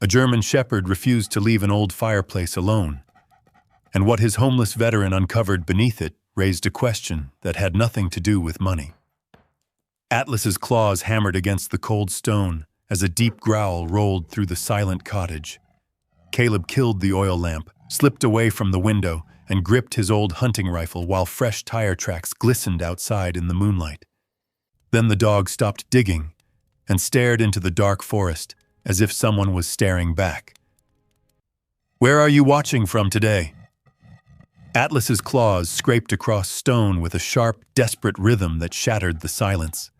A German shepherd refused to leave an old fireplace alone, and what his homeless veteran uncovered beneath it raised a question that had nothing to do with money. Atlas's claws hammered against the cold stone as a deep growl rolled through the silent cottage. Caleb killed the oil lamp, slipped away from the window, and gripped his old hunting rifle while fresh tire tracks glistened outside in the moonlight. Then the dog stopped digging and stared into the dark forest as if someone was staring back. "Where are you watching from today?" Atlas's claws scraped across stone with a sharp, desperate rhythm that shattered the silence.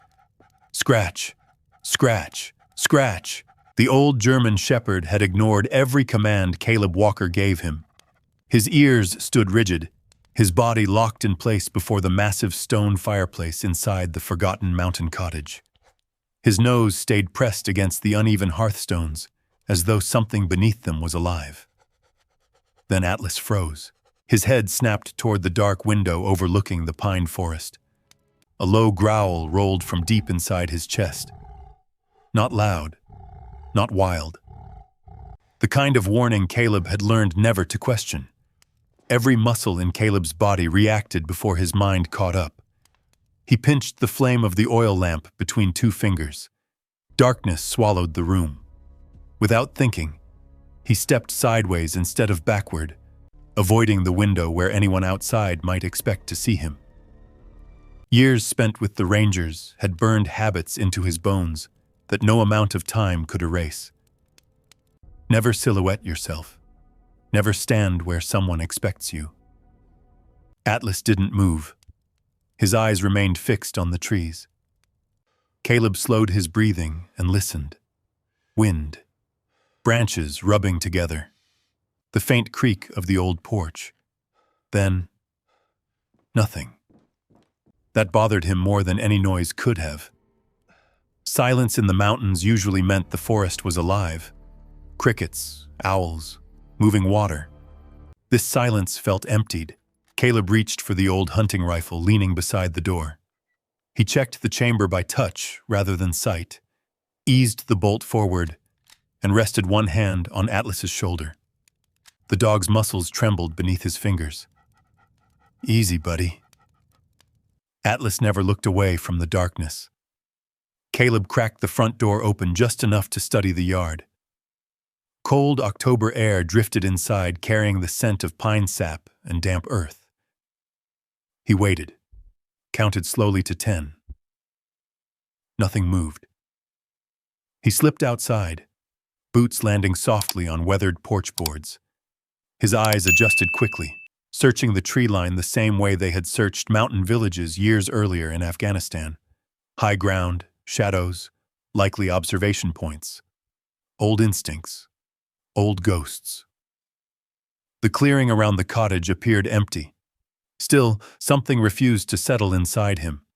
Scratch, scratch, scratch. The old German shepherd had ignored every command Caleb Walker gave him. His ears stood rigid, his body locked in place before the massive stone fireplace inside the forgotten mountain cottage. His nose stayed pressed against the uneven hearthstones, as though something beneath them was alive. Then Atlas froze. His head snapped toward the dark window overlooking the pine forest. A low growl rolled from deep inside his chest. Not loud, not wild. The kind of warning Caleb had learned never to question. Every muscle in Caleb's body reacted before his mind caught up. He pinched the flame of the oil lamp between two fingers. Darkness swallowed the room. Without thinking, he stepped sideways instead of backward, avoiding the window where anyone outside might expect to see him. Years spent with the Rangers had burned habits into his bones that no amount of time could erase. Never silhouette yourself. Never stand where someone expects you. Atlas didn't move. His eyes remained fixed on the trees. Caleb slowed his breathing and listened. Wind. Branches rubbing together. The faint creak of the old porch. Then, nothing. That bothered him more than any noise could have. Silence in the mountains usually meant the forest was alive. Crickets, owls, moving water. This silence felt emptied. Caleb reached for the old hunting rifle leaning beside the door. He checked the chamber by touch rather than sight, eased the bolt forward, and rested one hand on Atlas's shoulder. The dog's muscles trembled beneath his fingers. "Easy, buddy." Atlas never looked away from the darkness. Caleb cracked the front door open just enough to study the yard. Cold October air drifted inside, carrying the scent of pine sap and damp earth. He waited, counted slowly to 10. Nothing moved. He slipped outside, boots landing softly on weathered porch boards. His eyes adjusted quickly, searching the tree line the same way they had searched mountain villages years earlier in Afghanistan. High ground, shadows, likely observation points. Old instincts. Old ghosts. The clearing around the cottage appeared empty. Still, something refused to settle inside him.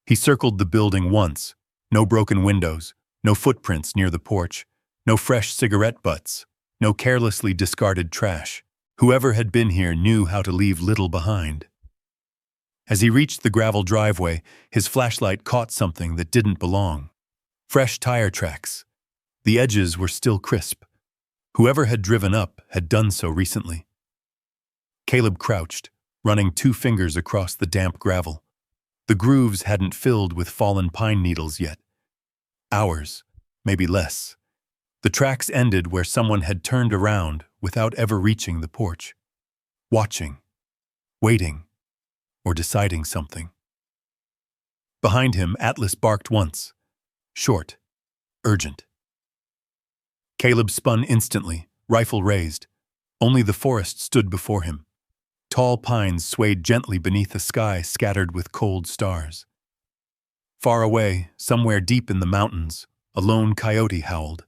He circled the building once. No broken windows, no footprints near the porch, no fresh cigarette butts, no carelessly discarded trash. Whoever had been here knew how to leave little behind. As he reached the gravel driveway, his flashlight caught something that didn't belong. Fresh tire tracks. The edges were still crisp. Whoever had driven up had done so recently. Caleb crouched, running 2 fingers across the damp gravel. The grooves hadn't filled with fallen pine needles yet. Hours, maybe less. The tracks ended where someone had turned around without ever reaching the porch. Watching, waiting, or deciding something. Behind him, Atlas barked once. Short, urgent. Caleb spun instantly, rifle raised. Only the forest stood before him. Tall pines swayed gently beneath a sky scattered with cold stars. Far away, somewhere deep in the mountains, a lone coyote howled.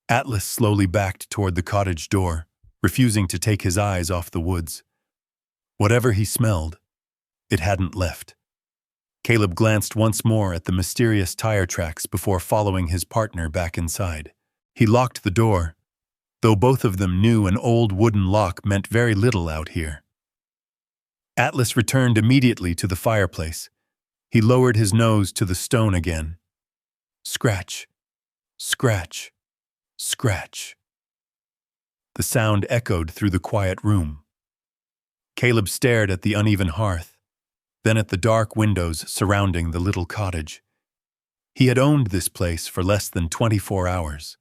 Atlas slowly backed toward the cottage door, refusing to take his eyes off the woods. Whatever he smelled, it hadn't left. Caleb glanced once more at the mysterious tire tracks before following his partner back inside. He locked the door, though both of them knew an old wooden lock meant very little out here. Atlas returned immediately to the fireplace. He lowered his nose to the stone again. Scratch, scratch, scratch. The sound echoed through the quiet room. Caleb stared at the uneven hearth, then at the dark windows surrounding the little cottage. He had owned this place for less than 24 hours.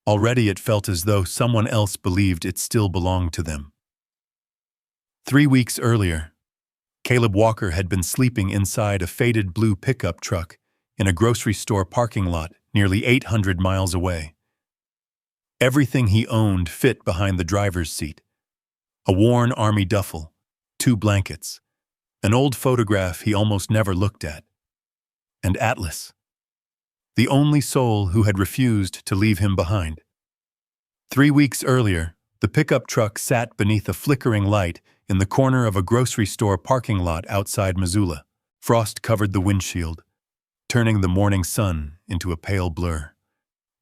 Already it felt as though someone else believed it still belonged to them. 3 weeks earlier, Caleb Walker had been sleeping inside a faded blue pickup truck in a grocery store parking lot nearly 800 miles away. Everything he owned fit behind the driver's seat. A worn army duffel, 2 blankets, an old photograph he almost never looked at, and Atlas, the only soul who had refused to leave him behind. 3 weeks earlier, the pickup truck sat beneath a flickering light in the corner of a grocery store parking lot outside Missoula. Frost covered the windshield, turning the morning sun into a pale blur.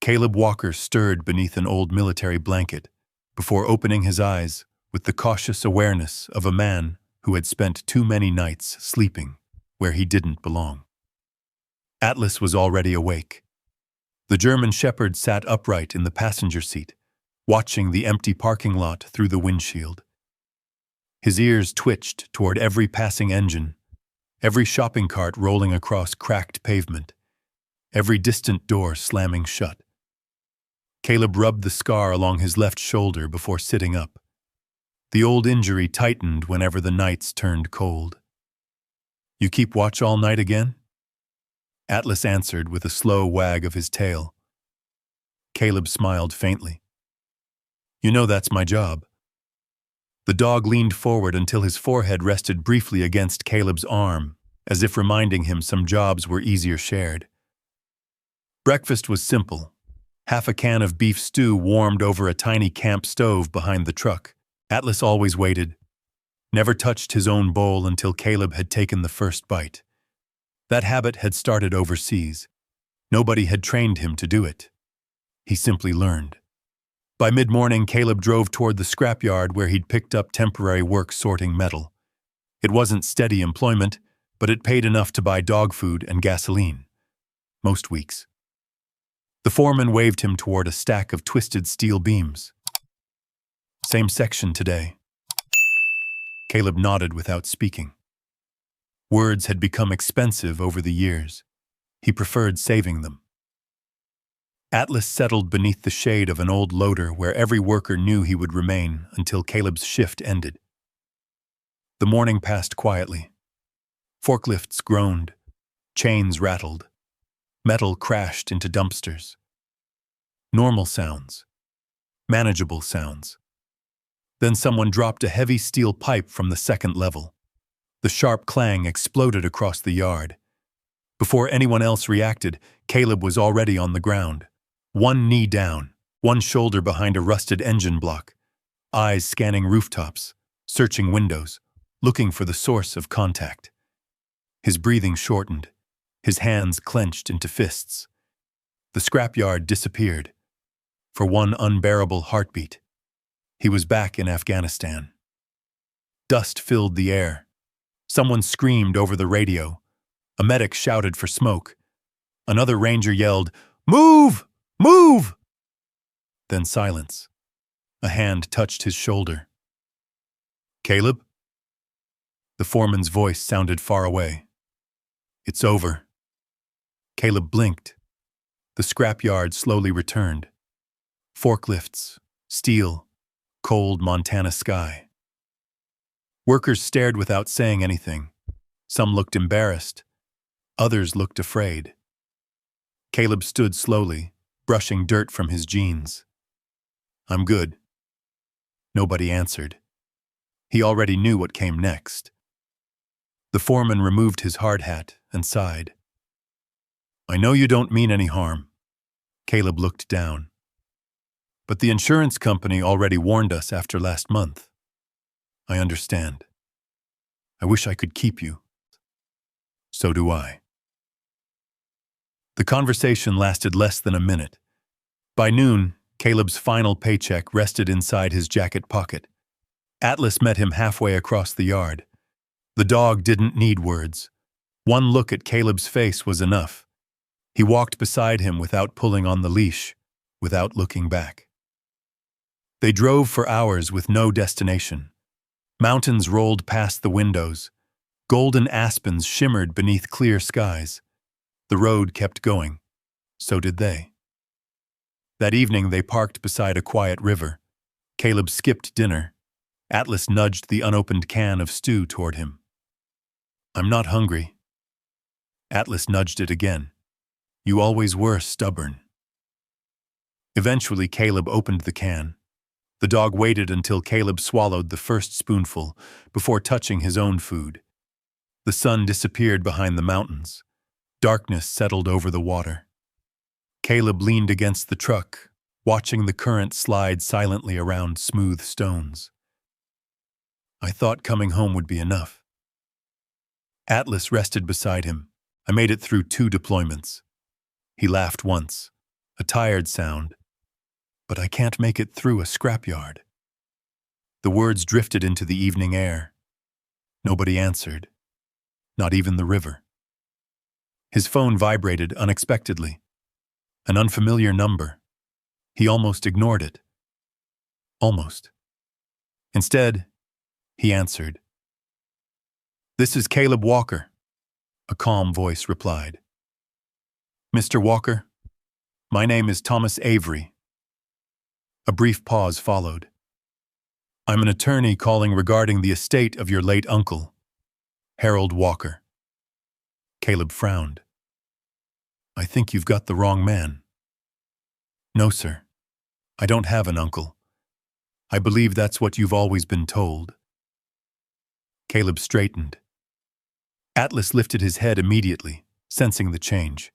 Caleb Walker stirred beneath an old military blanket before opening his eyes with the cautious awareness of a man who had spent too many nights sleeping where he didn't belong. Atlas was already awake. The German Shepherd sat upright in the passenger seat, watching the empty parking lot through the windshield. His ears twitched toward every passing engine, every shopping cart rolling across cracked pavement, every distant door slamming shut. Caleb rubbed the scar along his left shoulder before sitting up. The old injury tightened whenever the nights turned cold. "You keep watch all night again?" Atlas answered with a slow wag of his tail. Caleb smiled faintly. "You know that's my job." The dog leaned forward until his forehead rested briefly against Caleb's arm, as if reminding him some jobs were easier shared. Breakfast was simple. Half a can of beef stew warmed over a tiny camp stove behind the truck. Atlas always waited, never touched his own bowl until Caleb had taken the first bite. That habit had started overseas. Nobody had trained him to do it. He simply learned. By mid-morning, Caleb drove toward the scrapyard where he'd picked up temporary work sorting metal. It wasn't steady employment, but it paid enough to buy dog food and gasoline. Most weeks. The foreman waved him toward a stack of twisted steel beams. "Same section today." Caleb nodded without speaking. Words had become expensive over the years. He preferred saving them. Atlas settled beneath the shade of an old loader where every worker knew he would remain until Caleb's shift ended. The morning passed quietly. Forklifts groaned, chains rattled, metal crashed into dumpsters. Normal sounds, manageable sounds. Then someone dropped a heavy steel pipe from the second level. The sharp clang exploded across the yard. Before anyone else reacted, Caleb was already on the ground. One knee down, one shoulder behind a rusted engine block, eyes scanning rooftops, searching windows, looking for the source of contact. His breathing shortened, his hands clenched into fists. The scrapyard disappeared. For one unbearable heartbeat, he was back in Afghanistan. Dust filled the air. Someone screamed over the radio. A medic shouted for smoke. Another ranger yelled, "Move! Move!" Then silence. A hand touched his shoulder. "Caleb?" The foreman's voice sounded far away. "It's over." Caleb blinked. The scrapyard slowly returned. Forklifts, steel, cold Montana sky. Workers stared without saying anything. Some looked embarrassed. Others looked afraid. Caleb stood slowly, brushing dirt from his jeans. "I'm good." Nobody answered. He already knew what came next. The foreman removed his hard hat and sighed. "I know you don't mean any harm." Caleb looked down. "But the insurance company already warned us after last month." "I understand. I wish I could keep you." "So do I." The conversation lasted less than a minute. By noon, Caleb's final paycheck rested inside his jacket pocket. Atlas met him halfway across the yard. The dog didn't need words. One look at Caleb's face was enough. He walked beside him without pulling on the leash, without looking back. They drove for hours with no destination. Mountains rolled past the windows. Golden aspens shimmered beneath clear skies. The road kept going. So did they. That evening they parked beside a quiet river. Caleb skipped dinner. Atlas nudged the unopened can of stew toward him. "I'm not hungry." Atlas nudged it again. "You always were stubborn." Eventually Caleb opened the can. The dog waited until Caleb swallowed the first spoonful before touching his own food. The sun disappeared behind the mountains. Darkness settled over the water. Caleb leaned against the truck, watching the current slide silently around smooth stones. "I thought coming home would be enough." Atlas rested beside him. "I made it through 2 deployments." He laughed once, a tired sound. "But I can't make it through a scrapyard." The words drifted into the evening air. Nobody answered, not even the river. His phone vibrated unexpectedly. An unfamiliar number. He almost ignored it. Almost. Instead, he answered. "This is Caleb Walker," a calm voice replied. "Mr. Walker, my name is Thomas Avery." A brief pause followed. "I'm an attorney calling regarding the estate of your late uncle, Harold Walker." Caleb frowned. "I think you've got the wrong man." "No, sir. I don't have an uncle. I believe that's what you've always been told." Caleb straightened. Atlas lifted his head immediately, sensing the change.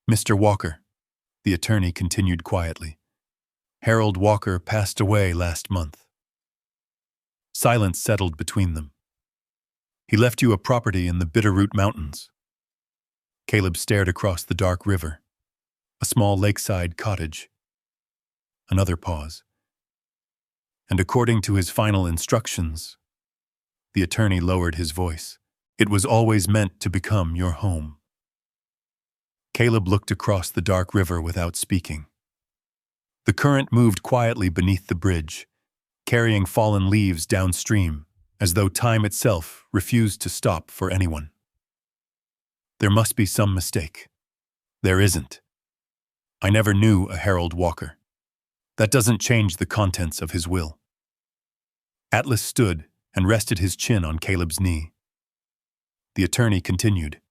"Mr. Walker," the attorney continued quietly, "Harold Walker passed away last month." Silence settled between them. "He left you a property in the Bitterroot Mountains." Caleb stared across the dark river. A small lakeside cottage. Another pause. "And according to his final instructions," the attorney lowered his voice, "it was always meant to become your home." Caleb looked across the dark river without speaking. The current moved quietly beneath the bridge, carrying fallen leaves downstream, as though time itself refused to stop for anyone. "There must be some mistake." "There isn't. I never knew a Harold Walker. That doesn't change the contents of his will." Atlas stood and rested his chin on Caleb's knee. The attorney continued.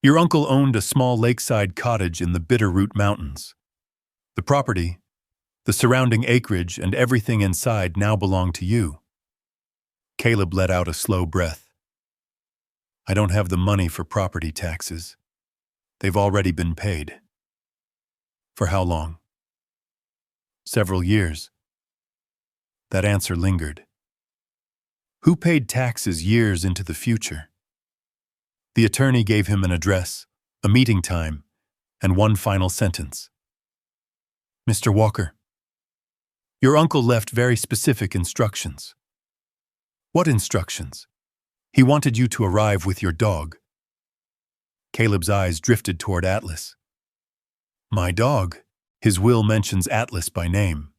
"Your uncle owned a small lakeside cottage in the Bitterroot Mountains. The property, the surrounding acreage, and everything inside now belong to you." Caleb let out a slow breath. "I don't have the money for property taxes. They've already been paid." "For how long?" "Several years." That answer lingered. Who paid taxes years into the future? The attorney gave him an address, a meeting time, and one final sentence. "Mr. Walker, your uncle left very specific instructions." "What instructions?" "He wanted you to arrive with your dog." Caleb's eyes drifted toward Atlas. "My dog?" His will mentions Atlas by name.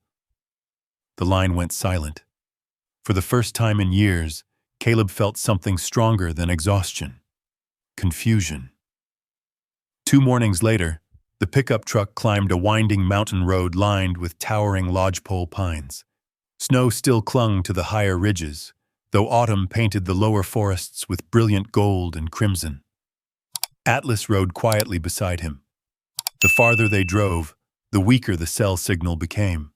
The line went silent. For the first time in years, Caleb felt something stronger than exhaustion. Confusion. 2 mornings later, the pickup truck climbed a winding mountain road lined with towering lodgepole pines. Snow still clung to the higher ridges, though autumn painted the lower forests with brilliant gold and crimson. Atlas rode quietly beside him. The farther they drove, the weaker the cell signal became.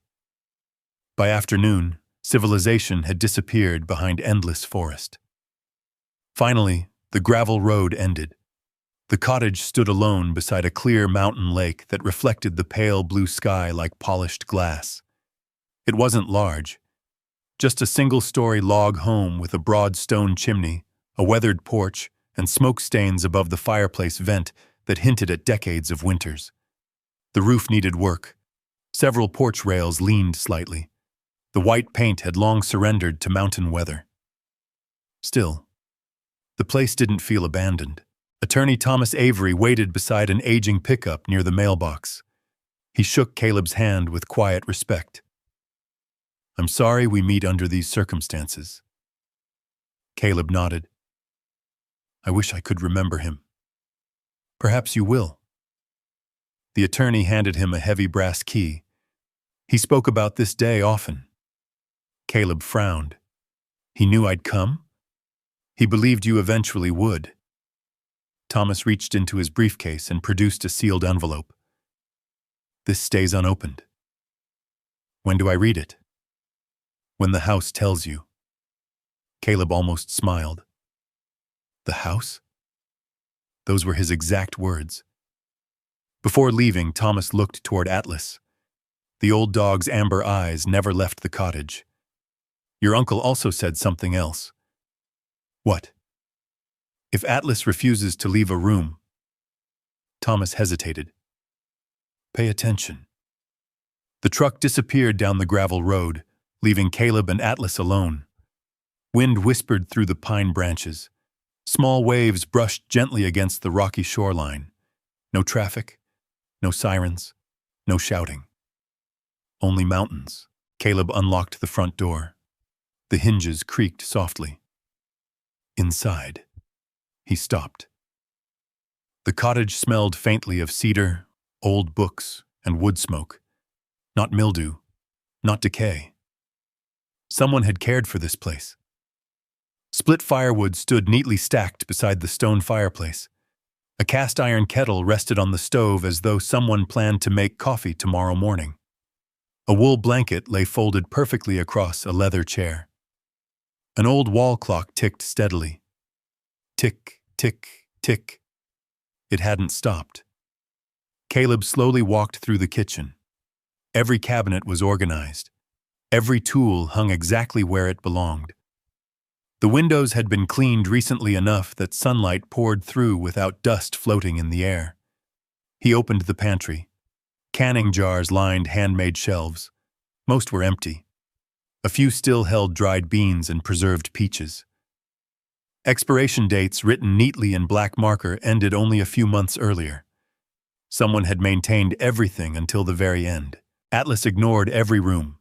By afternoon, civilization had disappeared behind endless forest. Finally, the gravel road ended. The cottage stood alone beside a clear mountain lake that reflected the pale blue sky like polished glass. It wasn't large, just a single-story log home with a broad stone chimney, a weathered porch, and smoke stains above the fireplace vent that hinted at decades of winters. The roof needed work. Several porch rails leaned slightly. The white paint had long surrendered to mountain weather. Still, the place didn't feel abandoned. Attorney Thomas Avery waited beside an aging pickup near the mailbox. He shook Caleb's hand with quiet respect. I'm sorry we meet under these circumstances. Caleb nodded. I wish I could remember him. Perhaps you will. The attorney handed him a heavy brass key. He spoke about this day often. Caleb frowned. He knew I'd come? He believed you eventually would. Thomas reached into his briefcase and produced a sealed envelope. This stays unopened. When do I read it? When the house tells you. Caleb almost smiled. The house? Those were his exact words. Before leaving, Thomas looked toward Atlas. The old dog's amber eyes never left the cottage. Your uncle also said something else. What? If Atlas refuses to leave a room. Thomas hesitated. Pay attention. The truck disappeared down the gravel road, leaving Caleb and Atlas alone. Wind whispered through the pine branches. Small waves brushed gently against the rocky shoreline. No traffic, no sirens, no shouting. Only mountains. Caleb unlocked the front door. The hinges creaked softly. Inside. He stopped. The cottage smelled faintly of cedar, old books, and wood smoke. Not mildew, not decay. Someone had cared for this place. Split firewood stood neatly stacked beside the stone fireplace. A cast-iron kettle rested on the stove as though someone planned to make coffee tomorrow morning. A wool blanket lay folded perfectly across a leather chair. An old wall clock ticked steadily. Tick, tick, tick. It hadn't stopped. Caleb slowly walked through the kitchen. Every cabinet was organized. Every tool hung exactly where it belonged. The windows had been cleaned recently enough that sunlight poured through without dust floating in the air. He opened the pantry. Canning jars lined handmade shelves. Most were empty. A few still held dried beans and preserved peaches. Expiration dates written neatly in black marker ended only a few months earlier. Someone had maintained everything until the very end. Atlas ignored every room.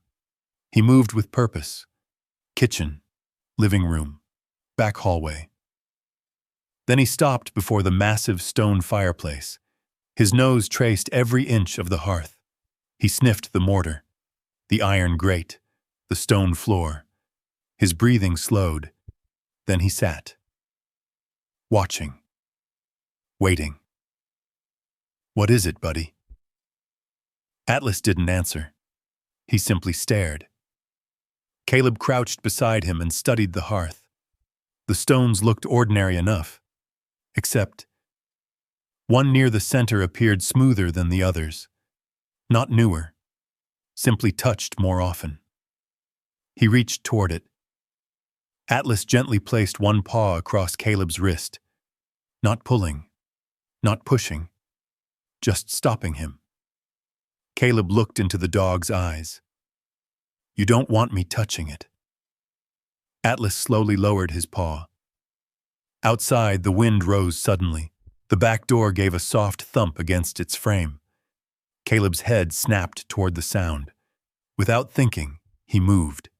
He moved with purpose. Kitchen, living room, back hallway. Then he stopped before the massive stone fireplace. His nose traced every inch of the hearth. He sniffed the mortar, the iron grate, the stone floor. His breathing slowed. Then he sat, watching, waiting. What is it, buddy? Atlas didn't answer. He simply stared. Caleb crouched beside him and studied the hearth. The stones looked ordinary enough, except one near the center appeared smoother than the others. Not newer, simply touched more often. He reached toward it. Atlas gently placed one paw across Caleb's wrist, not pulling, not pushing, just stopping him. Caleb looked into the dog's eyes. You don't want me touching it. Atlas slowly lowered his paw. Outside, the wind rose suddenly. The back door gave a soft thump against its frame. Caleb's head snapped toward the sound. Without thinking, he moved.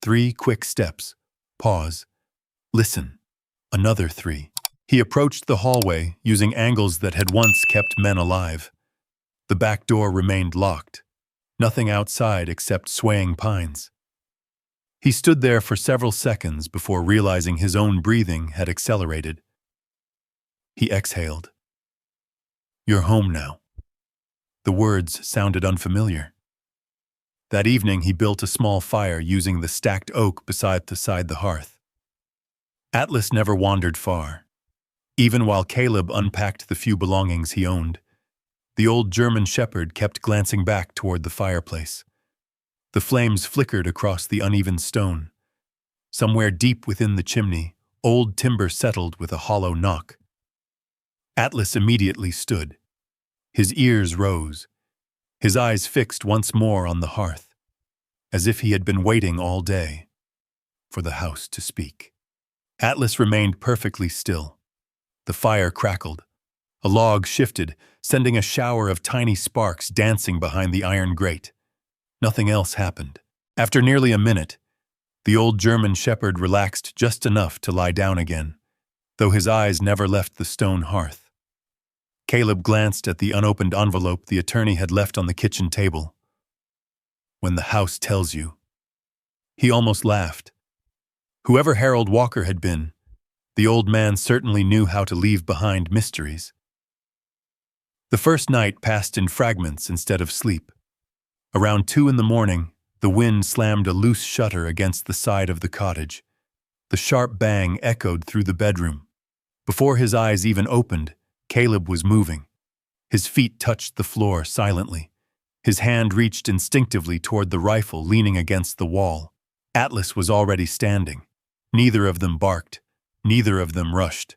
3 quick steps. Pause. Listen. Another 3. He approached the hallway, using angles that had once kept men alive. The back door remained locked. Nothing outside except swaying pines. He stood there for several seconds before realizing his own breathing had accelerated. He exhaled. You're home now. The words sounded unfamiliar. That evening, he built a small fire using the stacked oak beside the hearth. Atlas never wandered far. Even while Caleb unpacked the few belongings he owned, the old German shepherd kept glancing back toward the fireplace. The flames flickered across the uneven stone. Somewhere deep within the chimney, old timber settled with a hollow knock. Atlas immediately stood. His ears rose. His eyes fixed once more on the hearth, as if he had been waiting all day for the house to speak. Atlas remained perfectly still. The fire crackled. A log shifted, sending a shower of tiny sparks dancing behind the iron grate. Nothing else happened. After nearly a minute, the old German shepherd relaxed just enough to lie down again, though his eyes never left the stone hearth. Caleb glanced at the unopened envelope the attorney had left on the kitchen table. "When the house tells you." He almost laughed. Whoever Harold Walker had been, the old man certainly knew how to leave behind mysteries. The first night passed in fragments instead of sleep. Around 2 in the morning, the wind slammed a loose shutter against the side of the cottage. The sharp bang echoed through the bedroom. Before his eyes even opened, Caleb was moving. His feet touched the floor silently. His hand reached instinctively toward the rifle leaning against the wall. Atlas was already standing. Neither of them barked. Neither of them rushed.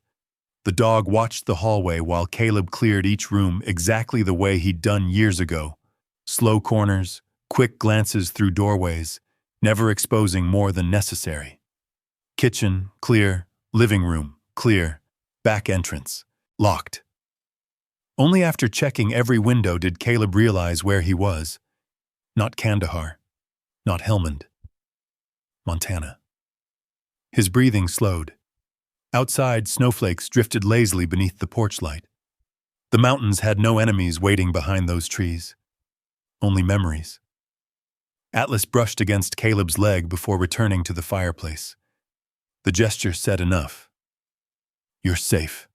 The dog watched the hallway while Caleb cleared each room exactly the way he'd done years ago. Slow corners, quick glances through doorways, never exposing more than necessary. Kitchen, clear. Living room, clear. Back entrance, locked. Only after checking every window did Caleb realize where he was. Not Kandahar. Not Helmand. Montana. His breathing slowed. Outside, snowflakes drifted lazily beneath the porch light. The mountains had no enemies waiting behind those trees. Only memories. Atlas brushed against Caleb's leg before returning to the fireplace. The gesture said enough. "You're safe."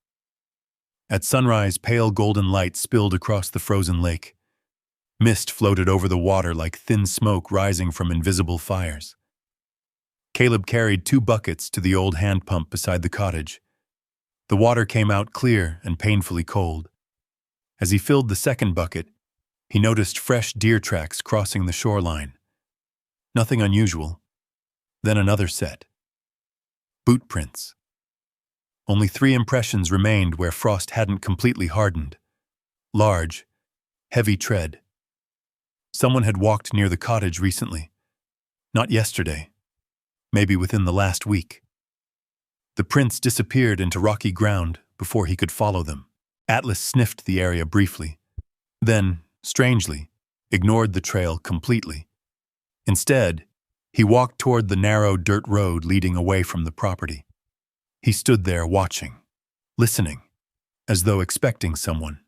At sunrise, pale golden light spilled across the frozen lake. Mist floated over the water like thin smoke rising from invisible fires. Caleb carried 2 buckets to the old hand pump beside the cottage. The water came out clear and painfully cold. As he filled the second bucket, he noticed fresh deer tracks crossing the shoreline. Nothing unusual. Then another set. Boot prints. Only 3 impressions remained where frost hadn't completely hardened. Large, heavy tread. Someone had walked near the cottage recently. Not yesterday. Maybe within the last week. The prints disappeared into rocky ground before he could follow them. Atlas sniffed the area briefly. Then, strangely, ignored the trail completely. Instead, he walked toward the narrow dirt road leading away from the property. He stood there watching, listening, as though expecting someone.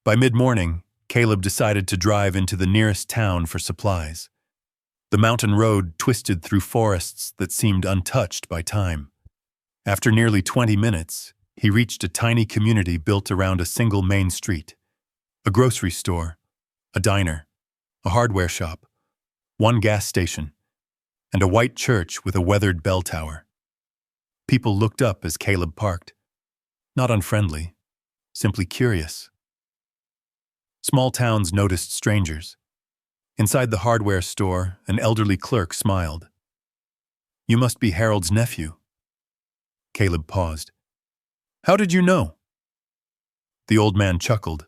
By mid-morning, Caleb decided to drive into the nearest town for supplies. The mountain road twisted through forests that seemed untouched by time. After nearly 20 minutes, he reached a tiny community built around a single main street. A grocery store, a diner, a hardware shop, 1 gas station, and a white church with a weathered bell tower. People looked up as Caleb parked. Not unfriendly, simply curious. Small towns noticed strangers. Inside the hardware store, an elderly clerk smiled. "You must be Harold's nephew." Caleb paused. "How did you know?" The old man chuckled.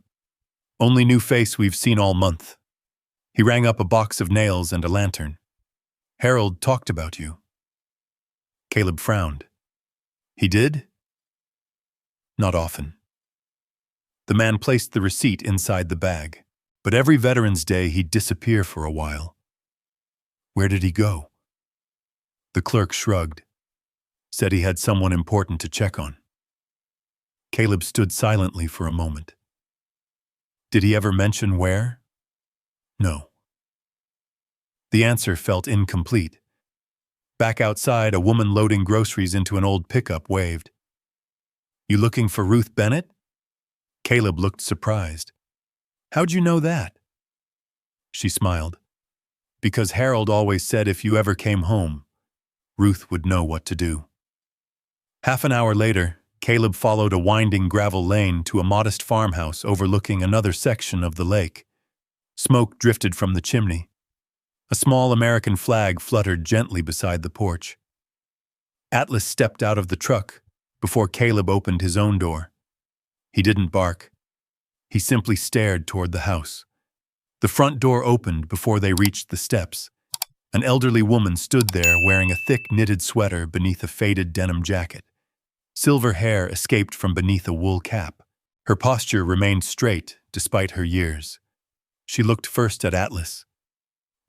"Only new face we've seen all month." He rang up a box of nails and a lantern. "Harold talked about you." Caleb frowned. "He did?" "Not often." The man placed the receipt inside the bag, but every Veterans Day he'd disappear for a while. "Where did he go?" The clerk shrugged, said he had someone important to check on. Caleb stood silently for a moment. "Did he ever mention where?" "No." The answer felt incomplete. Back outside, a woman loading groceries into an old pickup waved. "You looking for Ruth Bennett?" Caleb looked surprised. "How'd you know that?" She smiled. "Because Harold always said if you ever came home, Ruth would know what to do." Half an hour later, Caleb followed a winding gravel lane to a modest farmhouse overlooking another section of the lake. Smoke drifted from the chimney. A small American flag fluttered gently beside the porch. Atlas stepped out of the truck before Caleb opened his own door. He didn't bark. He simply stared toward the house. The front door opened before they reached the steps. An elderly woman stood there wearing a thick knitted sweater beneath a faded denim jacket. Silver hair escaped from beneath a wool cap. Her posture remained straight despite her years. She looked first at Atlas,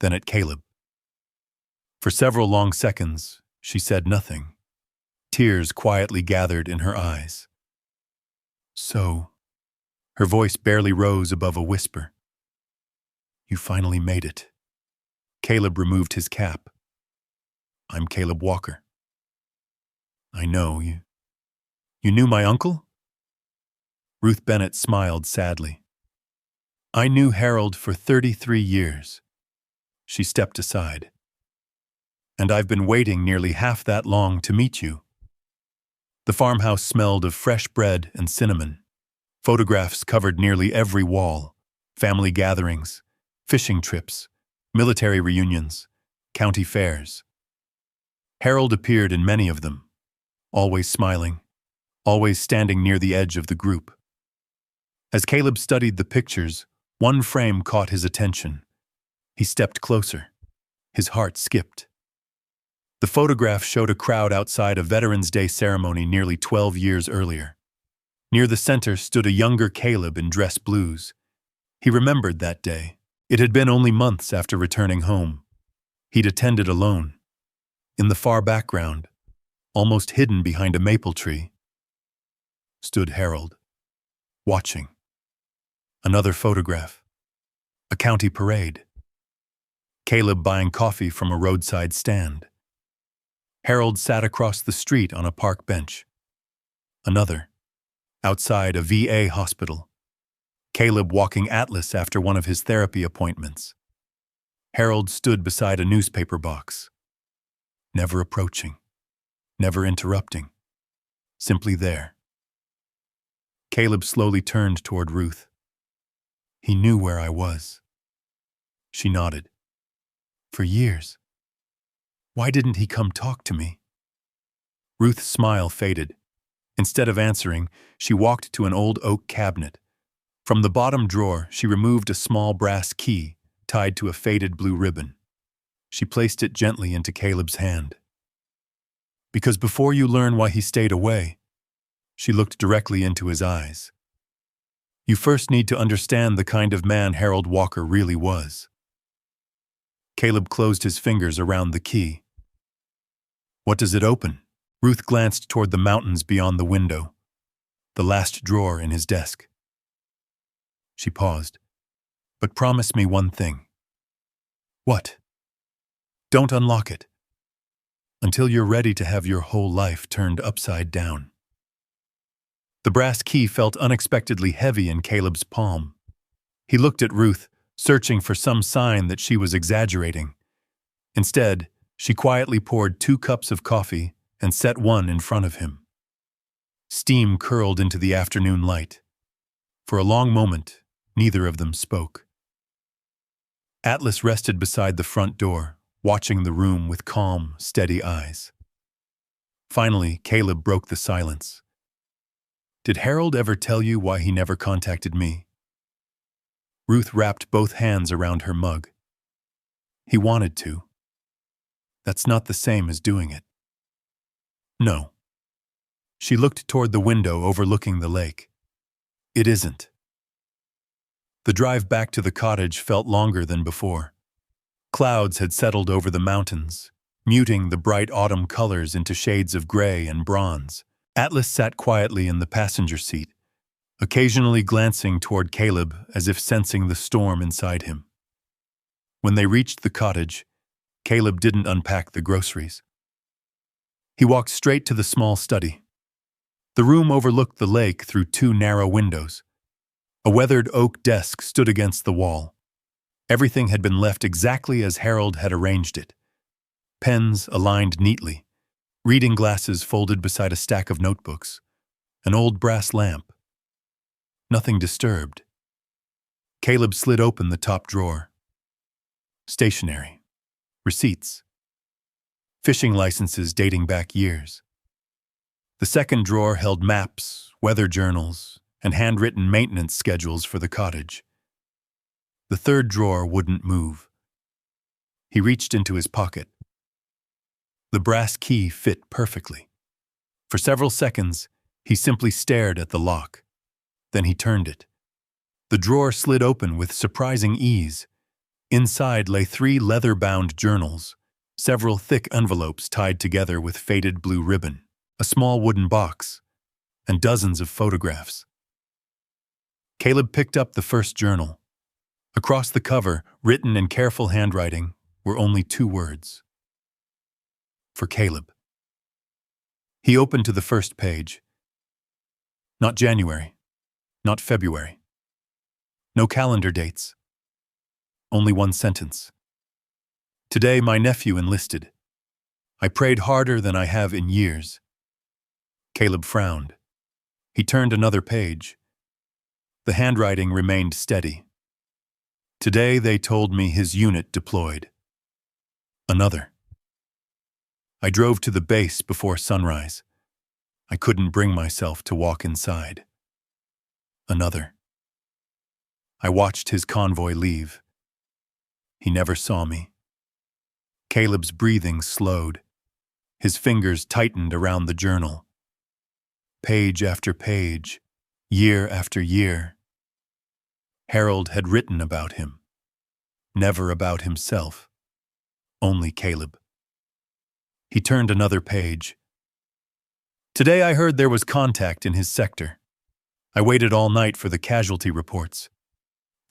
then at Caleb. For several long seconds, she said nothing. Tears quietly gathered in her eyes. So, her voice barely rose above a whisper. You finally made it. Caleb removed his cap. I'm Caleb Walker. I know you. You knew my uncle? Ruth Bennett smiled sadly. I knew Harold for 33 years. She stepped aside. And I've been waiting nearly half that long to meet you. The farmhouse smelled of fresh bread and cinnamon. Photographs covered nearly every wall. Family gatherings, fishing trips, military reunions, county fairs. Harold appeared in many of them, always smiling, always standing near the edge of the group. As Caleb studied the pictures, one frame caught his attention. He stepped closer. His heart skipped. The photograph showed a crowd outside a Veterans Day ceremony nearly 12 years earlier. Near the center stood a younger Caleb in dress blues. He remembered that day. It had been only months after returning home. He'd attended alone. In the far background, almost hidden behind a maple tree, stood Harold, watching. Another photograph. A county parade. Caleb buying coffee from a roadside stand. Harold sat across the street on a park bench. Another. Outside a VA hospital. Caleb walking Atlas after one of his therapy appointments. Harold stood beside a newspaper box. Never approaching. Never interrupting. Simply there. Caleb slowly turned toward Ruth. He knew where I was. She nodded. For years. Why didn't he come talk to me? Ruth's smile faded. Instead of answering, she walked to an old oak cabinet. From the bottom drawer, she removed a small brass key tied to a faded blue ribbon. She placed it gently into Caleb's hand. Because before you learn why he stayed away, she looked directly into his eyes. You first need to understand the kind of man Harold Walker really was. Caleb closed his fingers around the key. What does it open? Ruth glanced toward the mountains beyond the window, the last drawer in his desk. She paused. But promise me one thing. What? Don't unlock it. Until you're ready to have your whole life turned upside down. The brass key felt unexpectedly heavy in Caleb's palm. He looked at Ruth, searching for some sign that she was exaggerating. Instead, she quietly poured 2 cups of coffee and set one in front of him. Steam curled into the afternoon light. For a long moment, neither of them spoke. Atlas rested beside the front door, watching the room with calm, steady eyes. Finally, Caleb broke the silence. Did Harold ever tell you why he never contacted me? Ruth wrapped both hands around her mug. He wanted to. That's not the same as doing it. No. She looked toward the window overlooking the lake. It isn't. The drive back to the cottage felt longer than before. Clouds had settled over the mountains, muting the bright autumn colors into shades of gray and bronze. Atlas sat quietly in the passenger seat, occasionally glancing toward Caleb as if sensing the storm inside him. When they reached the cottage, Caleb didn't unpack the groceries. He walked straight to the small study. The room overlooked the lake through 2 narrow windows. A weathered oak desk stood against the wall. Everything had been left exactly as Harold had arranged it. Pens aligned neatly, reading glasses folded beside a stack of notebooks, an old brass lamp. Nothing disturbed. Caleb slid open the top drawer. Stationery. Receipts. Fishing licenses dating back years. The second drawer held maps, weather journals, and handwritten maintenance schedules for the cottage. The third drawer wouldn't move. He reached into his pocket. The brass key fit perfectly. For several seconds, he simply stared at the lock. Then he turned it. The drawer slid open with surprising ease. Inside lay 3 leather-bound journals, several thick envelopes tied together with faded blue ribbon, a small wooden box, and dozens of photographs. Caleb picked up the first journal. Across the cover, written in careful handwriting, were only 2 words. For Caleb. He opened to the first page. Not January, not February. No calendar dates. Only one sentence. Today my nephew enlisted. I prayed harder than I have in years. Caleb frowned. He turned another page. The handwriting remained steady. Today they told me his unit deployed. Another. I drove to the base before sunrise. I couldn't bring myself to walk inside. Another. I watched his convoy leave. He never saw me. Caleb's breathing slowed. His fingers tightened around the journal. Page after page, year after year. Harold had written about him. Never about himself. Only Caleb. He turned another page. Today I heard there was contact in his sector. I waited all night for the casualty reports.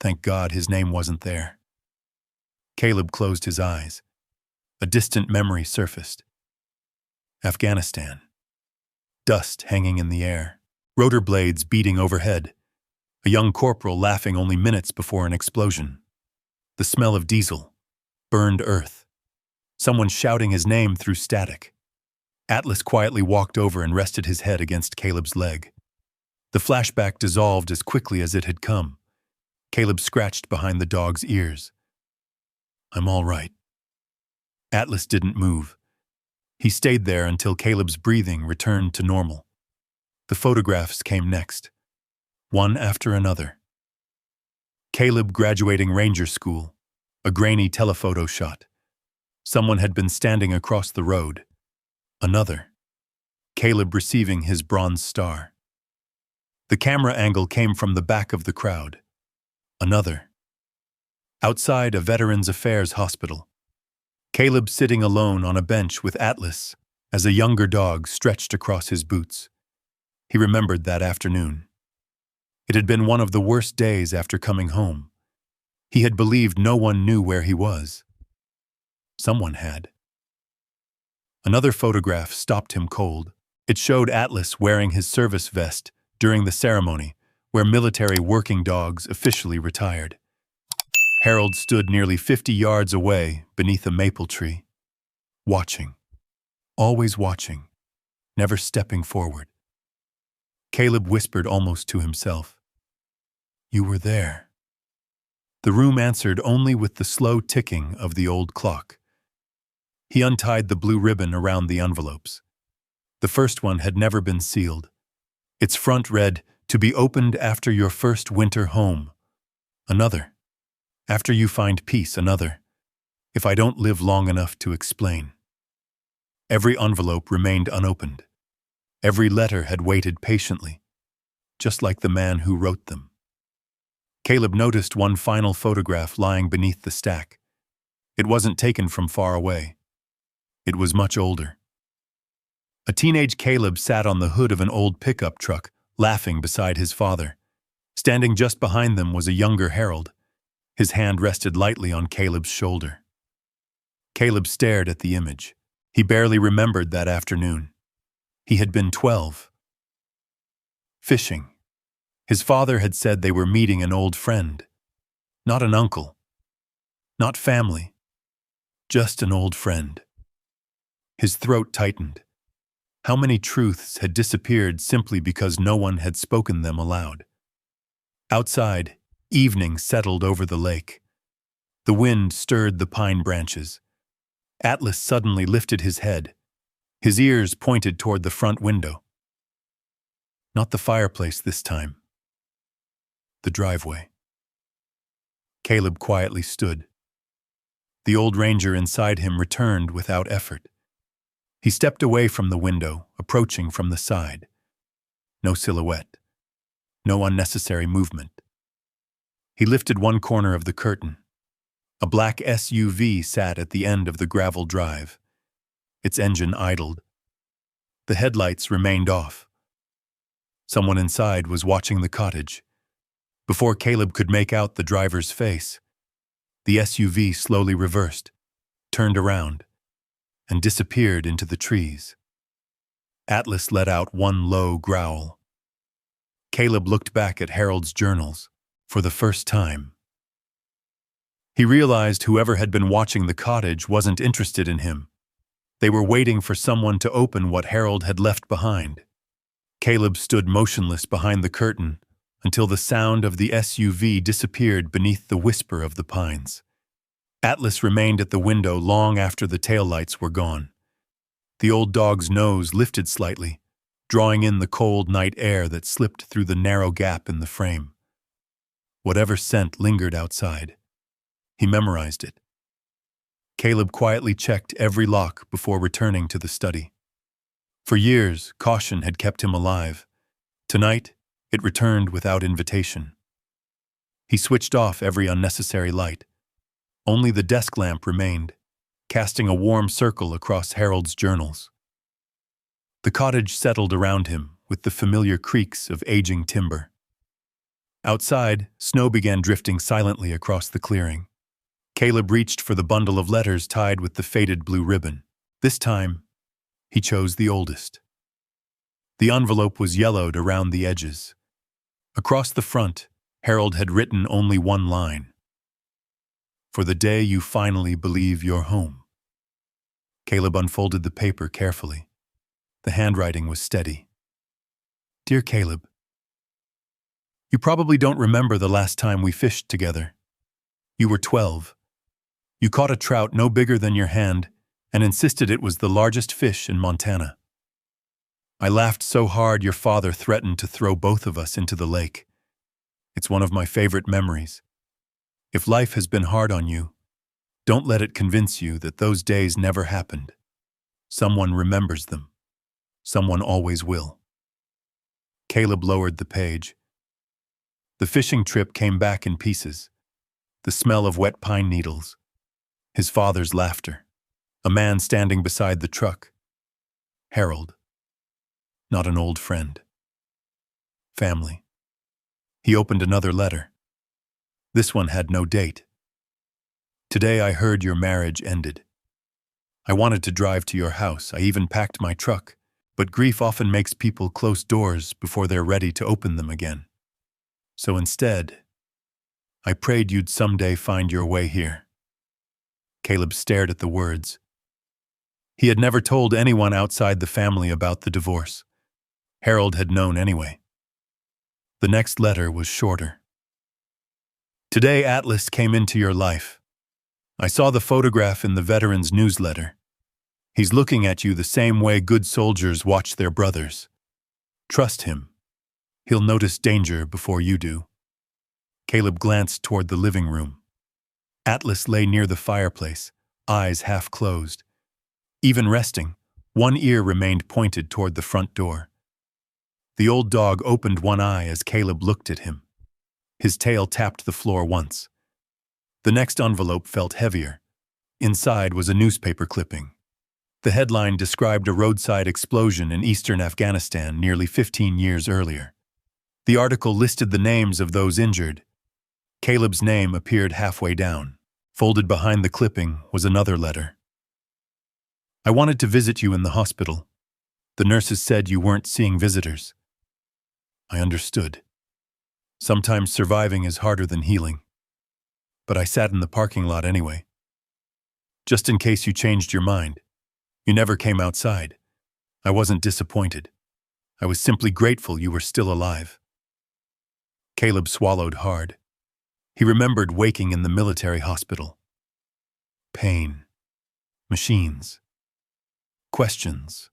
Thank God his name wasn't there. Caleb closed his eyes. A distant memory surfaced. Afghanistan. Dust hanging in the air. Rotor blades beating overhead. A young corporal laughing only minutes before an explosion. The smell of diesel. Burned earth. Someone shouting his name through static. Atlas quietly walked over and rested his head against Caleb's leg. The flashback dissolved as quickly as it had come. Caleb scratched behind the dog's ears. I'm all right. Atlas didn't move. He stayed there until Caleb's breathing returned to normal. The photographs came next, one after another. Caleb graduating ranger school, a grainy telephoto shot. Someone had been standing across the road. Another. Caleb receiving his bronze star. The camera angle came from the back of the crowd. Another. Outside a Veterans Affairs hospital. Caleb sitting alone on a bench with Atlas as a younger dog stretched across his boots. He remembered that afternoon. It had been one of the worst days after coming home. He had believed no one knew where he was. Someone had. Another photograph stopped him cold. It showed Atlas wearing his service vest during the ceremony where military working dogs officially retired. Harold stood nearly 50 yards away beneath a maple tree, watching, always watching, never stepping forward. Caleb whispered almost to himself, "You were there." The room answered only with the slow ticking of the old clock. He untied the blue ribbon around the envelopes. The first one had never been sealed. Its front read, "To be opened after your first winter home." Another. "After you find peace." Another. "If I don't live long enough to explain." Every envelope remained unopened. Every letter had waited patiently, just like the man who wrote them. Caleb noticed one final photograph lying beneath the stack. It wasn't taken from far away. It was much older. A teenage Caleb sat on the hood of an old pickup truck, laughing beside his father. Standing just behind them was a younger Harold. His hand rested lightly on Caleb's shoulder. Caleb stared at the image. He barely remembered that afternoon. He had been 12. Fishing. His father had said they were meeting an old friend. Not an uncle. Not family. Just an old friend. His throat tightened. How many truths had disappeared simply because no one had spoken them aloud? Outside, evening settled over the lake. The wind stirred the pine branches. Atlas suddenly lifted his head. His ears pointed toward the front window. Not the fireplace this time. The driveway. Caleb quietly stood. The old ranger inside him returned without effort. He stepped away from the window, approaching from the side. No silhouette. No unnecessary movement. He lifted one corner of the curtain. A black SUV sat at the end of the gravel drive. Its engine idled. The headlights remained off. Someone inside was watching the cottage. Before Caleb could make out the driver's face, the SUV slowly reversed, turned around, and disappeared into the trees. Atlas let out one low growl. Caleb looked back at Harold's journals for the first time. He realized whoever had been watching the cottage wasn't interested in him. They were waiting for someone to open what Harold had left behind. Caleb stood motionless behind the curtain until the sound of the SUV disappeared beneath the whisper of the pines. Atlas remained at the window long after the taillights were gone. The old dog's nose lifted slightly, drawing in the cold night air that slipped through the narrow gap in the frame. Whatever scent lingered outside. He memorized it. Caleb quietly checked every lock before returning to the study. For years, caution had kept him alive. Tonight, it returned without invitation. He switched off every unnecessary light. Only the desk lamp remained, casting a warm circle across Harold's journals. The cottage settled around him with the familiar creaks of aging timber. Outside, snow began drifting silently across the clearing. Caleb reached for the bundle of letters tied with the faded blue ribbon. This time, he chose the oldest. The envelope was yellowed around the edges. Across the front, Harold had written only one line. For the day you finally believe you're home. Caleb unfolded the paper carefully. The handwriting was steady. Dear Caleb, you probably don't remember the last time we fished together. You were 12. You caught a trout no bigger than your hand and insisted it was the largest fish in Montana. I laughed so hard your father threatened to throw both of us into the lake. It's one of my favorite memories. If life has been hard on you, don't let it convince you that those days never happened. Someone remembers them. Someone always will. Caleb lowered the page. The fishing trip came back in pieces. The smell of wet pine needles. His father's laughter. A man standing beside the truck. Harold. Not an old friend. Family. He opened another letter. This one had no date. Today I heard your marriage ended. I wanted to drive to your house. I even packed my truck. But grief often makes people close doors before they're ready to open them again. So instead, I prayed you'd someday find your way here. Caleb stared at the words. He had never told anyone outside the family about the divorce. Harold had known anyway. The next letter was shorter. Today Atlas came into your life. I saw the photograph in the veterans' newsletter. He's looking at you the same way good soldiers watch their brothers. Trust him. He'll notice danger before you do. Caleb glanced toward the living room. Atlas lay near the fireplace, eyes half closed. Even resting, one ear remained pointed toward the front door. The old dog opened one eye as Caleb looked at him. His tail tapped the floor once. The next envelope felt heavier. Inside was a newspaper clipping. The headline described a roadside explosion in eastern Afghanistan nearly 15 years earlier. The article listed the names of those injured. Caleb's name appeared halfway down. Folded behind the clipping was another letter. I wanted to visit you in the hospital. The nurses said you weren't seeing visitors. I understood. Sometimes surviving is harder than healing. But I sat in the parking lot anyway. Just in case you changed your mind. You never came outside. I wasn't disappointed. I was simply grateful you were still alive. Caleb swallowed hard. He remembered waking in the military hospital. Pain. Machines. Questions.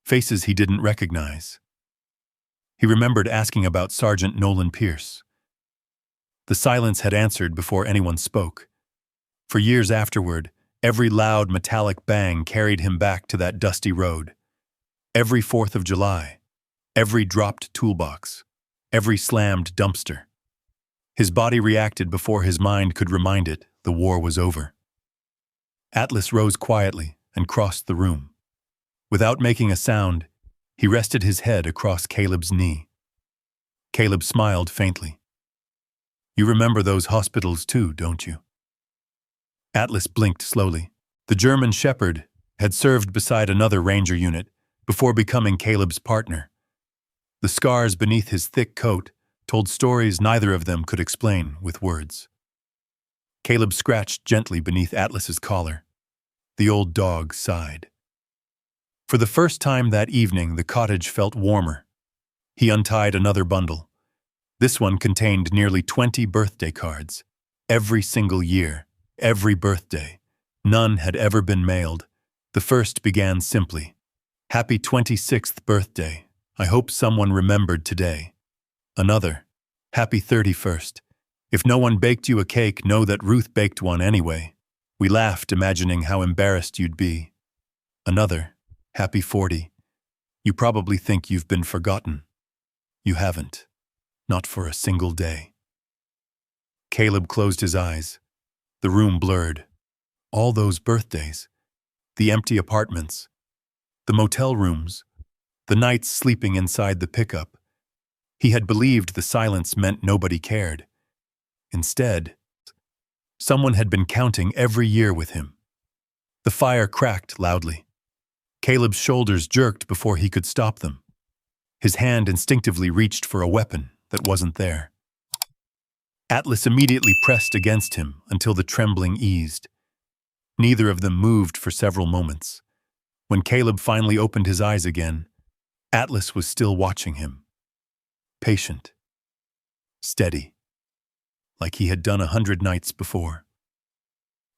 Faces he didn't recognize. He remembered asking about Sergeant Nolan Pierce. The silence had answered before anyone spoke. For years afterward, every loud metallic bang carried him back to that dusty road. Every 4th of July. Every dropped toolbox. Every slammed dumpster. His body reacted before his mind could remind it the war was over. Atlas rose quietly and crossed the room. Without making a sound, he rested his head across Caleb's knee. Caleb smiled faintly. "You remember those hospitals too, don't you?" Atlas blinked slowly. The German Shepherd had served beside another ranger unit before becoming Caleb's partner. The scars beneath his thick coat told stories neither of them could explain with words. Caleb scratched gently beneath Atlas's collar. The old dog sighed. For the first time that evening, the cottage felt warmer. He untied another bundle. This one contained nearly 20 birthday cards. Every single year, every birthday. None had ever been mailed. The first began simply, "Happy 26th birthday. I hope someone remembered today." Another, "Happy 31st. If no one baked you a cake, know that Ruth baked one anyway. We laughed, imagining how embarrassed you'd be." Another, "Happy 40. You probably think you've been forgotten. You haven't. Not for a single day." Caleb closed his eyes. The room blurred. All those birthdays. The empty apartments. The motel rooms. The nights sleeping inside the pickup. He had believed the silence meant nobody cared. Instead, someone had been counting every year with him. The fire cracked loudly. Caleb's shoulders jerked before he could stop them. His hand instinctively reached for a weapon that wasn't there. Atlas immediately pressed against him until the trembling eased. Neither of them moved for several moments. When Caleb finally opened his eyes again, Atlas was still watching him. Patient. Steady. Like he had done 100 nights before.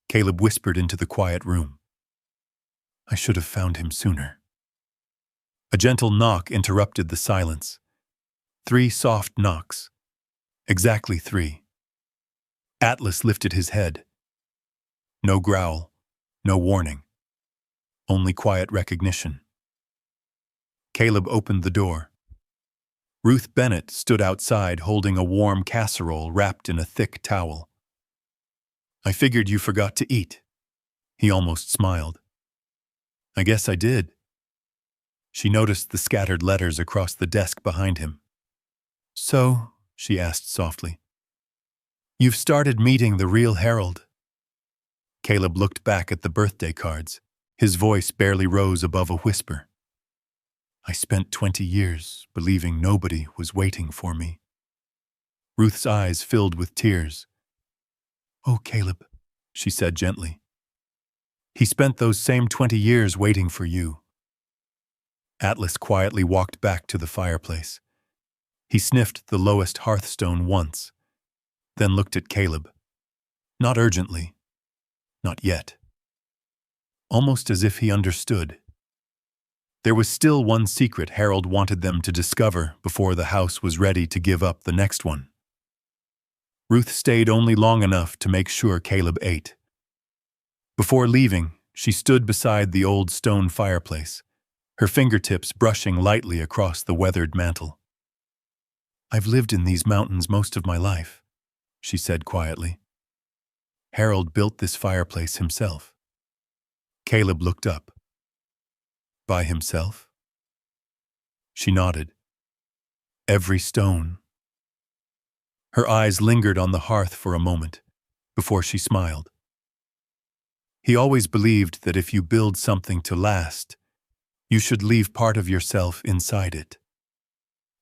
Caleb whispered into the quiet room. "I should have found him sooner." A gentle knock interrupted the silence. 3 soft knocks. Exactly 3. Atlas lifted his head. No growl, no warning. Only quiet recognition. Caleb opened the door. Ruth Bennett stood outside holding a warm casserole wrapped in a thick towel. "I figured you forgot to eat." He almost smiled. "I guess I did." She noticed the scattered letters across the desk behind him. "So," she asked softly, "you've started meeting the real Harold?" Caleb looked back at the birthday cards. His voice barely rose above a whisper. "I spent 20 years believing nobody was waiting for me." Ruth's eyes filled with tears. "Oh, Caleb," she said gently. "He spent those same 20 years waiting for you." Atlas quietly walked back to the fireplace. He sniffed the lowest hearthstone once, then looked at Caleb. Not urgently. Not yet. Almost as if he understood. There was still one secret Harold wanted them to discover before the house was ready to give up the next one. Ruth stayed only long enough to make sure Caleb ate. Before leaving, she stood beside the old stone fireplace, her fingertips brushing lightly across the weathered mantel. "I've lived in these mountains most of my life," she said quietly. "Harold built this fireplace himself." Caleb looked up. "By himself?" She nodded. "Every stone." Her eyes lingered on the hearth for a moment, before she smiled. "He always believed that if you build something to last, you should leave part of yourself inside it."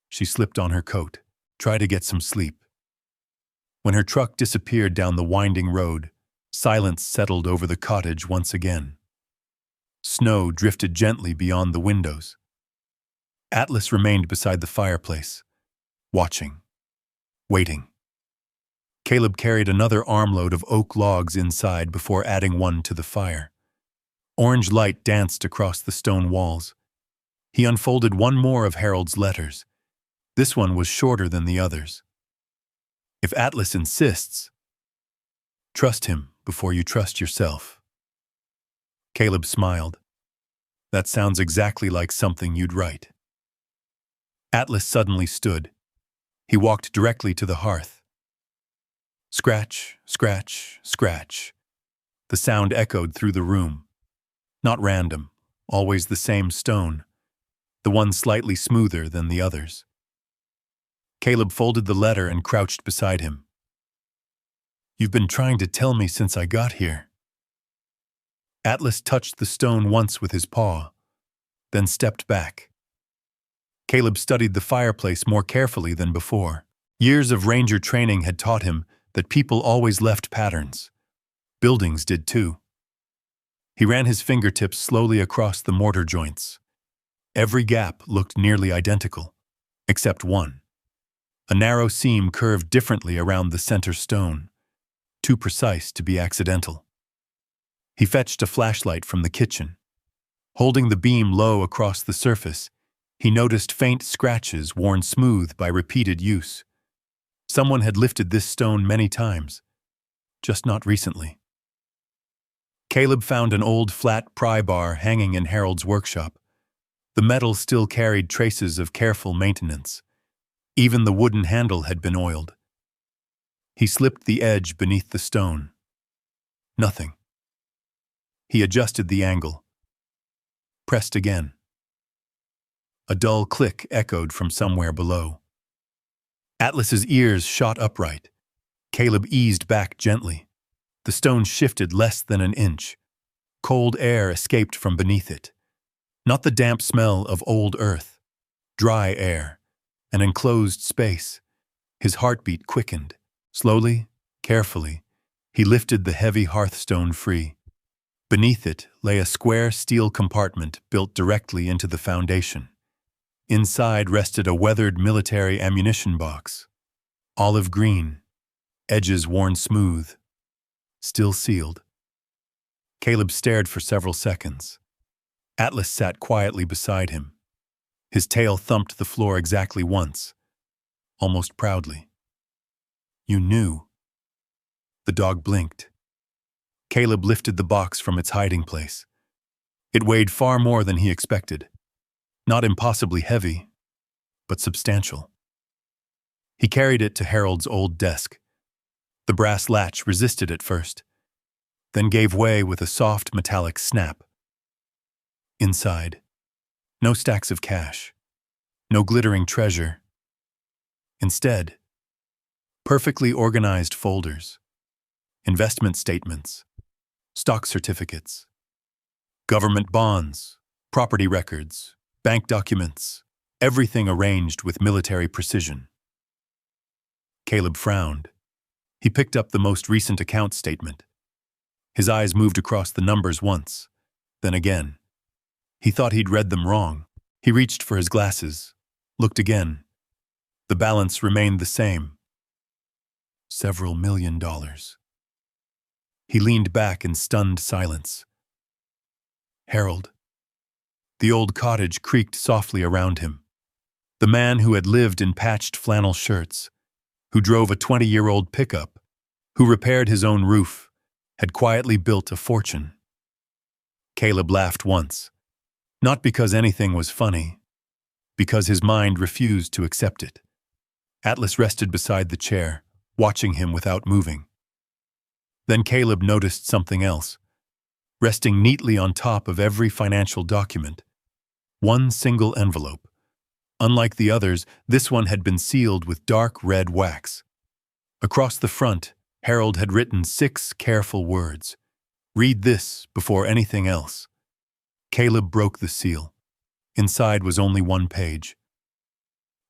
She slipped on her coat, tried to get some sleep. When her truck disappeared down the winding road, silence settled over the cottage once again. Snow drifted gently beyond the windows. Atlas remained beside the fireplace, watching, waiting. Caleb carried another armload of oak logs inside before adding one to the fire. Orange light danced across the stone walls. He unfolded one more of Harold's letters. This one was shorter than the others. "If Atlas insists, trust him before you trust yourself." Caleb smiled. "That sounds exactly like something you'd write." Atlas suddenly stood. He walked directly to the hearth. Scratch, scratch, scratch. The sound echoed through the room. Not random, always the same stone, the one slightly smoother than the others. Caleb folded the letter and crouched beside him. "You've been trying to tell me since I got here." Atlas touched the stone once with his paw, then stepped back. Caleb studied the fireplace more carefully than before. Years of ranger training had taught him that people always left patterns. Buildings did too. He ran his fingertips slowly across the mortar joints. Every gap looked nearly identical, except one. A narrow seam curved differently around the center stone, too precise to be accidental. He fetched a flashlight from the kitchen. Holding the beam low across the surface, he noticed faint scratches worn smooth by repeated use. Someone had lifted this stone many times, just not recently. Caleb found an old flat pry bar hanging in Harold's workshop. The metal still carried traces of careful maintenance. Even the wooden handle had been oiled. He slipped the edge beneath the stone. Nothing. He adjusted the angle. Pressed again. A dull click echoed from somewhere below. Atlas's ears shot upright. Caleb eased back gently. The stone shifted less than an inch. Cold air escaped from beneath it. Not the damp smell of old earth. Dry air. An enclosed space. His heartbeat quickened. Slowly, carefully, he lifted the heavy hearthstone free. Beneath it lay a square steel compartment built directly into the foundation. Inside rested a weathered military ammunition box. Olive green, edges worn smooth, still sealed. Caleb stared for several seconds. Atlas sat quietly beside him. His tail thumped the floor exactly once, almost proudly. "You knew." The dog blinked. Caleb lifted the box from its hiding place. It weighed far more than he expected. Not impossibly heavy, but substantial. He carried it to Harold's old desk. The brass latch resisted at first, then gave way with a soft metallic snap. Inside, no stacks of cash, no glittering treasure. Instead, perfectly organized folders, investment statements, stock certificates, government bonds, property records, bank documents, everything arranged with military precision. Caleb frowned. He picked up the most recent account statement. His eyes moved across the numbers once, then again. He thought he'd read them wrong. He reached for his glasses, looked again. The balance remained the same. Several $1,000,000. He leaned back in stunned silence. Harold. The old cottage creaked softly around him. The man who had lived in patched flannel shirts, who drove a 20-year-old pickup, who repaired his own roof, had quietly built a fortune. Caleb laughed once, not because anything was funny, because his mind refused to accept it. Atlas rested beside the chair, watching him without moving. Then Caleb noticed something else. Resting neatly on top of every financial document, one single envelope. Unlike the others, this one had been sealed with dark red wax. Across the front, Harold had written 6 careful words. "Read this before anything else." Caleb broke the seal. Inside was only one page.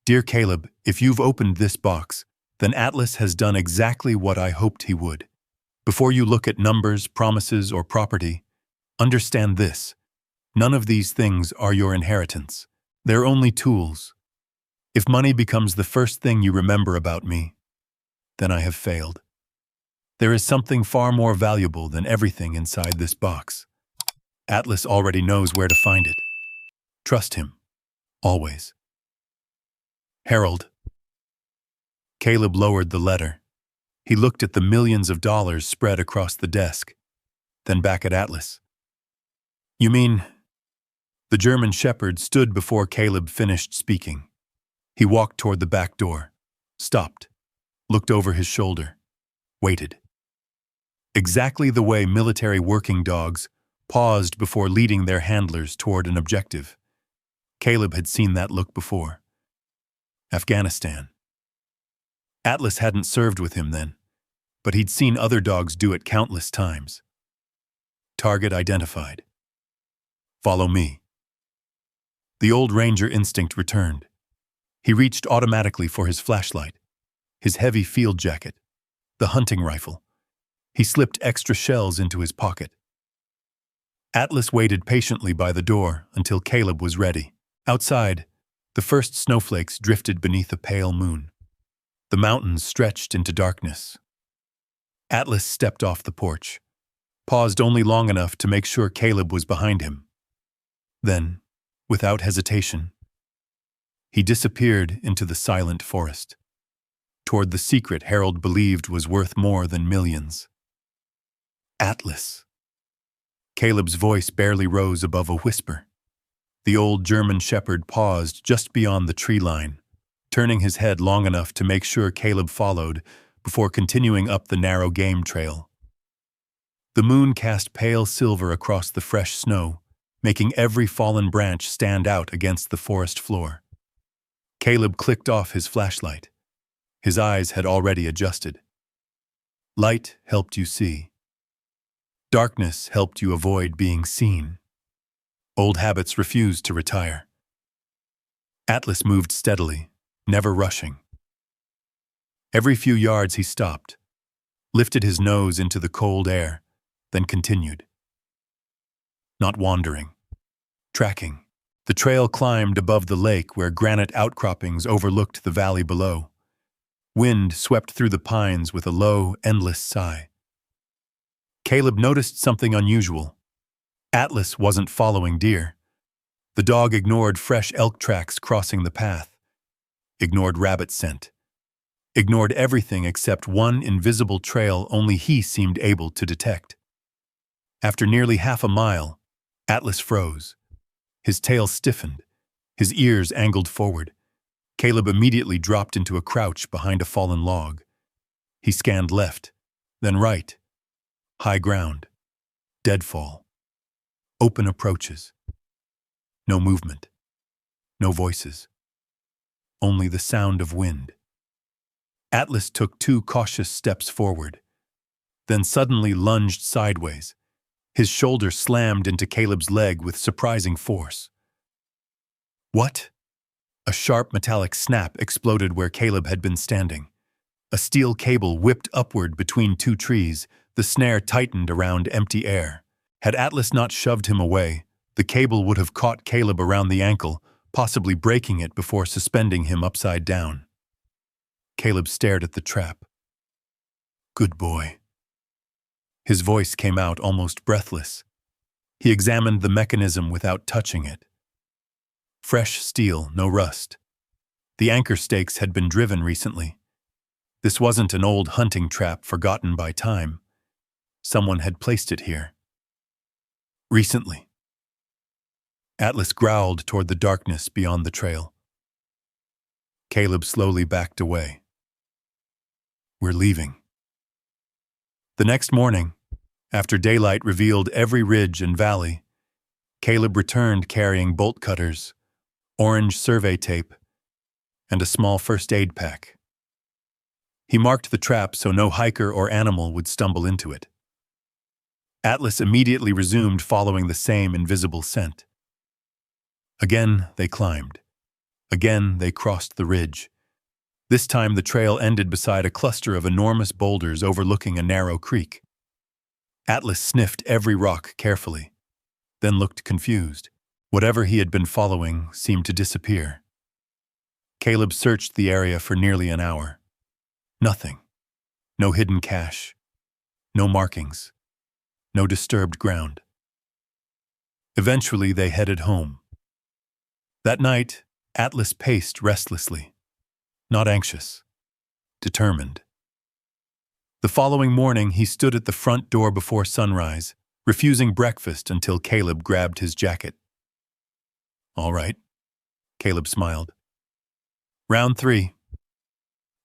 "Dear Caleb, if you've opened this box, then Atlas has done exactly what I hoped he would. Before you look at numbers, promises, or property, understand this. None of these things are your inheritance. They're only tools. If money becomes the first thing you remember about me, then I have failed. There is something far more valuable than everything inside this box. Atlas already knows where to find it. Trust him. Always. Harold." Caleb lowered the letter. He looked at the millions of dollars spread across the desk, then back at Atlas. "You mean..." The German shepherd stood before Caleb finished speaking. He walked toward the back door, stopped, looked over his shoulder. waited. Exactly the way military working dogs paused before leading their handlers toward an objective. Caleb had seen that look before. Afghanistan. Atlas hadn't served with him then, but he'd seen other dogs do it countless times. Target identified. Follow me. The old ranger instinct returned. He reached automatically for his flashlight, his heavy field jacket, the hunting rifle. He slipped extra shells into his pocket. Atlas waited patiently by the door until Caleb was ready. Outside, the first snowflakes drifted beneath a pale moon. The mountains stretched into darkness. Atlas stepped off the porch, paused only long enough to make sure Caleb was behind him. Then, without hesitation, he disappeared into the silent forest, toward the secret Harold believed was worth more than millions. Atlas. Caleb's voice barely rose above a whisper. The old German shepherd paused just beyond the tree line, turning his head long enough to make sure Caleb followed before continuing up the narrow game trail. The moon cast pale silver across the fresh snow, making every fallen branch stand out against the forest floor. Caleb clicked off his flashlight. His eyes had already adjusted. Light helped you see. Darkness helped you avoid being seen. Old habits refused to retire. Atlas moved steadily, never rushing. Every few yards he stopped, lifted his nose into the cold air, then continued. Not wandering, tracking. The trail climbed above the lake where granite outcroppings overlooked the valley below. Wind swept through the pines with a low, endless sigh. Caleb noticed something unusual. Atlas wasn't following deer. The dog ignored fresh elk tracks crossing the path, ignored rabbit scent, ignored everything except one invisible trail only he seemed able to detect. After nearly half a mile, Atlas froze. His tail stiffened, his ears angled forward. Caleb immediately dropped into a crouch behind a fallen log. He scanned left, then right. High ground, deadfall, open approaches. No movement, no voices, only the sound of wind. Atlas took 2 cautious steps forward, then suddenly lunged sideways. His shoulder slammed into Caleb's leg with surprising force. What? A sharp metallic snap exploded where Caleb had been standing. A steel cable whipped upward between 2 trees, the snare tightened around empty air. Had Atlas not shoved him away, the cable would have caught Caleb around the ankle, possibly breaking it before suspending him upside down. Caleb stared at the trap. Good boy. His voice came out almost breathless. He examined the mechanism without touching it. Fresh steel, no rust. The anchor stakes had been driven recently. This wasn't an old hunting trap forgotten by time. Someone had placed it here. Recently. Atlas growled toward the darkness beyond the trail. Caleb slowly backed away. We're leaving. The next morning, after daylight revealed every ridge and valley, Caleb returned carrying bolt cutters, orange survey tape, and a small first aid pack. He marked the trap so no hiker or animal would stumble into it. Atlas immediately resumed following the same invisible scent. Again they climbed. Again they crossed the ridge. This time the trail ended beside a cluster of enormous boulders overlooking a narrow creek. Atlas sniffed every rock carefully, then looked confused. Whatever he had been following seemed to disappear. Caleb searched the area for nearly an hour. Nothing. No hidden cache. No markings. No disturbed ground. Eventually they headed home. That night, Atlas paced restlessly. Not anxious. Determined. The following morning he stood at the front door before sunrise, refusing breakfast until Caleb grabbed his jacket. All right, Caleb smiled. Round 3.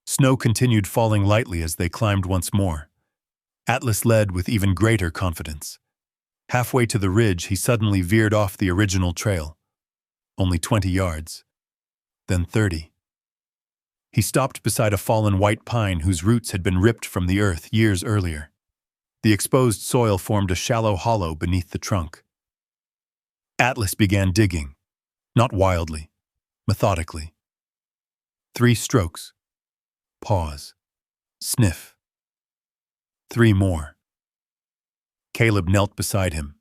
Snow continued falling lightly as they climbed once more. Atlas led with even greater confidence. Halfway to the ridge, he suddenly veered off the original trail. Only 20 yards. Then 30. He stopped beside a fallen white pine whose roots had been ripped from the earth years earlier. The exposed soil formed a shallow hollow beneath the trunk. Atlas began digging, not wildly, methodically. 3 strokes. Pause. Sniff. 3 more. Caleb knelt beside him.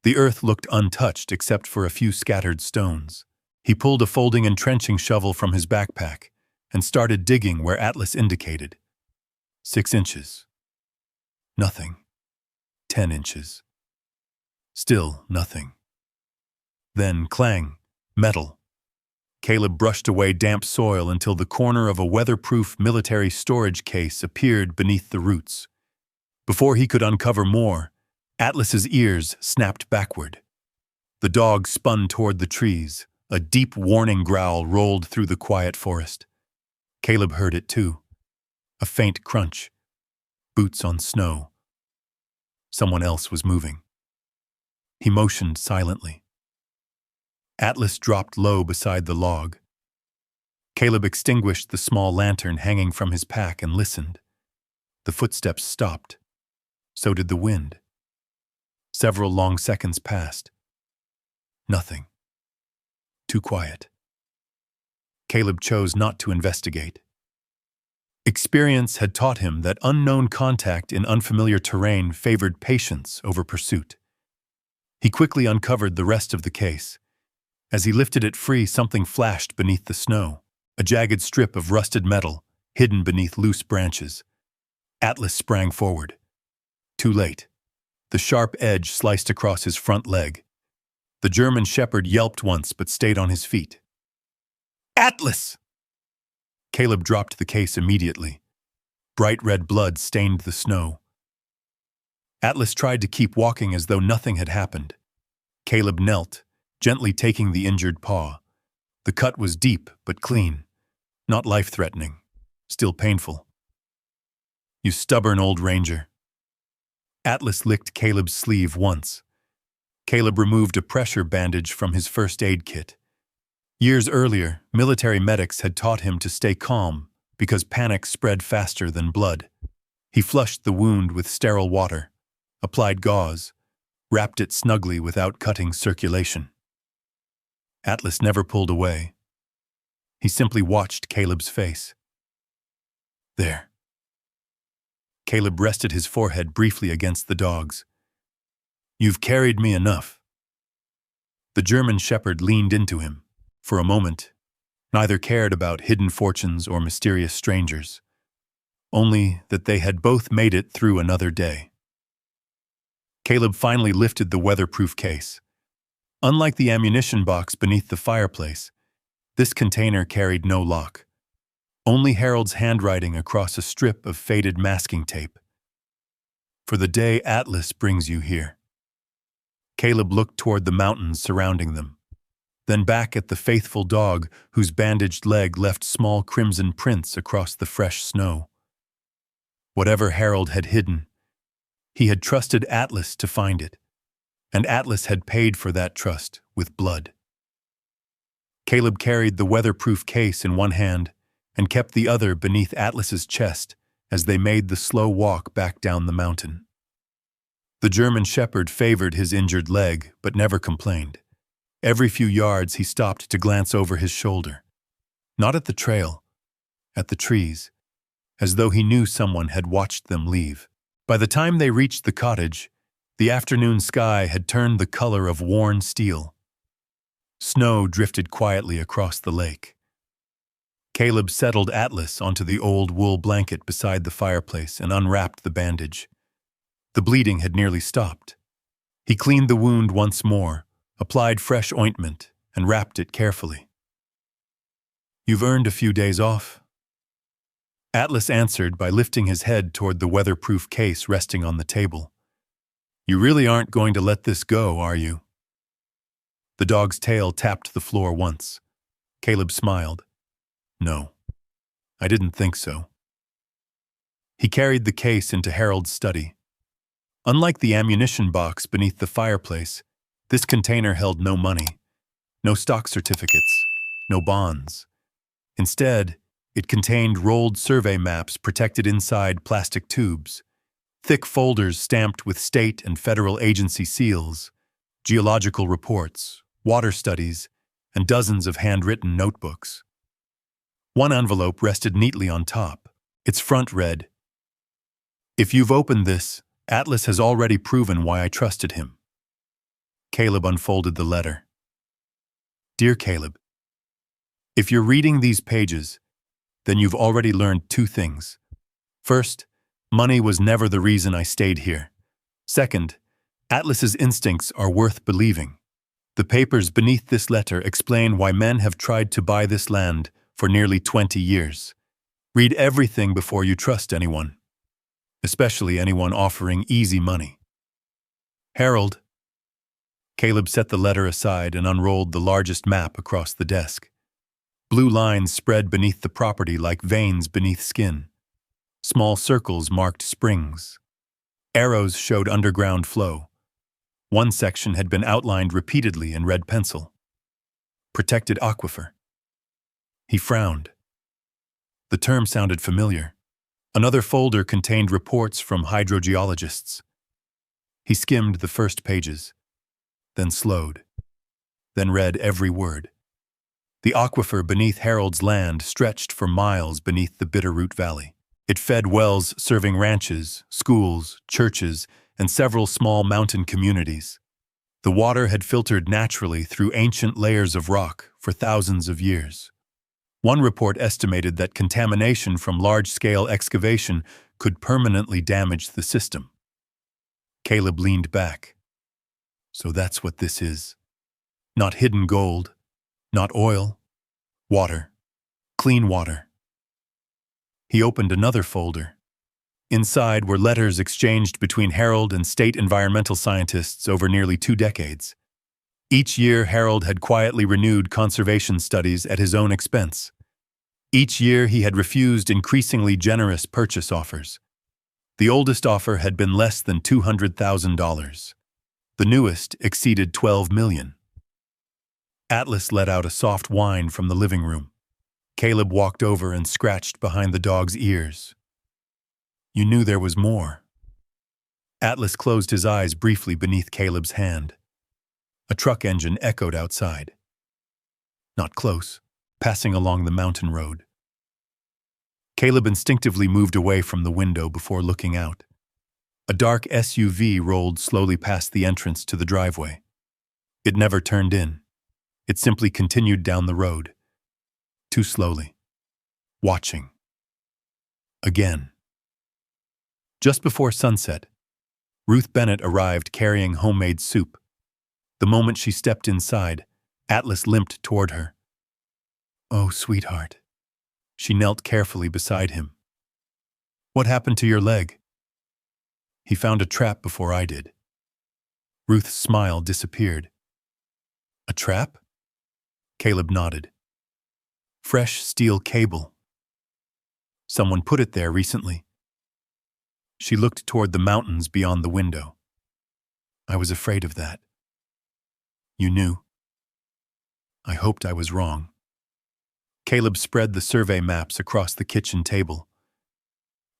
The earth looked untouched except for a few scattered stones. He pulled a folding and trenching shovel from his backpack and started digging where Atlas indicated. 6 inches. Nothing. 10 inches. Still nothing. Then clang, metal. Caleb brushed away damp soil until the corner of a weatherproof military storage case appeared beneath the roots. Before he could uncover more, Atlas's ears snapped backward. The dog spun toward the trees. A deep warning growl rolled through the quiet forest. Caleb heard it too. A faint crunch. Boots on snow. Someone else was moving. He motioned silently. Atlas dropped low beside the log. Caleb extinguished the small lantern hanging from his pack and listened. The footsteps stopped. So did the wind. Several long seconds passed. Nothing. Too quiet. Caleb chose not to investigate. Experience had taught him that unknown contact in unfamiliar terrain favored patience over pursuit. He quickly uncovered the rest of the case. As he lifted it free, something flashed beneath the snow, a jagged strip of rusted metal hidden beneath loose branches. Atlas sprang forward. Too late. The sharp edge sliced across his front leg. The German shepherd yelped once but stayed on his feet. Atlas! Caleb dropped the case immediately. Bright red blood stained the snow. Atlas tried to keep walking as though nothing had happened. Caleb knelt, gently taking the injured paw. The cut was deep but clean, not life-threatening, still painful. You stubborn old ranger. Atlas licked Caleb's sleeve once. Caleb removed a pressure bandage from his first aid kit. Years earlier, military medics had taught him to stay calm because panic spread faster than blood. He flushed the wound with sterile water, applied gauze, wrapped it snugly without cutting circulation. Atlas never pulled away. He simply watched Caleb's face. There. Caleb rested his forehead briefly against the dog's. You've carried me enough. The German shepherd leaned into him. For a moment, neither cared about hidden fortunes or mysterious strangers, only that they had both made it through another day. Caleb finally lifted the weatherproof case. Unlike the ammunition box beneath the fireplace, this container carried no lock. Only Harold's handwriting across a strip of faded masking tape. For the day Atlas brings you here. Caleb looked toward the mountains surrounding them, then back at the faithful dog whose bandaged leg left small crimson prints across the fresh snow. Whatever Harold had hidden, he had trusted Atlas to find it, and Atlas had paid for that trust with blood. Caleb carried the weatherproof case in one hand and kept the other beneath Atlas's chest as they made the slow walk back down the mountain. The German shepherd favored his injured leg, but never complained. Every few yards he stopped to glance over his shoulder. Not at the trail, at the trees, as though he knew someone had watched them leave. By the time they reached the cottage, the afternoon sky had turned the color of worn steel. Snow drifted quietly across the lake. Caleb settled Atlas onto the old wool blanket beside the fireplace and unwrapped the bandage. The bleeding had nearly stopped. He cleaned the wound once more, applied fresh ointment, and wrapped it carefully. You've earned a few days off. Atlas answered by lifting his head toward the weatherproof case resting on the table. You really aren't going to let this go, are you? The dog's tail tapped the floor once. Caleb smiled. No, I didn't think so. He carried the case into Harold's study. Unlike the ammunition box beneath the fireplace, this container held no money, no stock certificates, no bonds. Instead, it contained rolled survey maps protected inside plastic tubes, thick folders stamped with state and federal agency seals, geological reports, water studies, and dozens of handwritten notebooks. One envelope rested neatly on top. Its front read, "If you've opened this, Atlas has already proven why I trusted him." Caleb unfolded the letter. "Dear Caleb, if you're reading these pages, then you've already learned two things. First, money was never the reason I stayed here. Second, Atlas's instincts are worth believing. The papers beneath this letter explain why men have tried to buy this land for nearly 20 years. Read everything before you trust anyone, especially anyone offering easy money. Harold." Caleb set the letter aside and unrolled the largest map across the desk. Blue lines spread beneath the property like veins beneath skin. Small circles marked springs. Arrows showed underground flow. One section had been outlined repeatedly in red pencil. Protected aquifer. He frowned. The term sounded familiar. Another folder contained reports from hydrogeologists. He skimmed the first pages, then slowed, then read every word. The aquifer beneath Harold's land stretched for miles beneath the Bitterroot Valley. It fed wells serving ranches, schools, churches, and several small mountain communities. The water had filtered naturally through ancient layers of rock for thousands of years. One report estimated that contamination from large-scale excavation could permanently damage the system. Caleb leaned back. So that's what this is. Not hidden gold, not oil, water, clean water. He opened another folder. Inside were letters exchanged between Harold and state environmental scientists over nearly 2 decades. Each year, Harold had quietly renewed conservation studies at his own expense. Each year, he had refused increasingly generous purchase offers. The oldest offer had been less than $200,000. The newest exceeded $12 million. Atlas let out a soft whine from the living room. Caleb walked over and scratched behind the dog's ears. "You knew there was more." Atlas closed his eyes briefly beneath Caleb's hand. A truck engine echoed outside. Not close, passing along the mountain road. Caleb instinctively moved away from the window before looking out. A dark SUV rolled slowly past the entrance to the driveway. It never turned in. It simply continued down the road. Too slowly. Watching. Again. Just before sunset, Ruth Bennett arrived carrying homemade soup. The moment she stepped inside, Atlas limped toward her. "Oh, sweetheart." She knelt carefully beside him. "What happened to your leg?" "He found a trap before I did." Ruth's smile disappeared. "A trap?" Caleb nodded. "Fresh steel cable. Someone put it there recently." She looked toward the mountains beyond the window. "I was afraid of that." "You knew." "I hoped I was wrong." Caleb spread the survey maps across the kitchen table.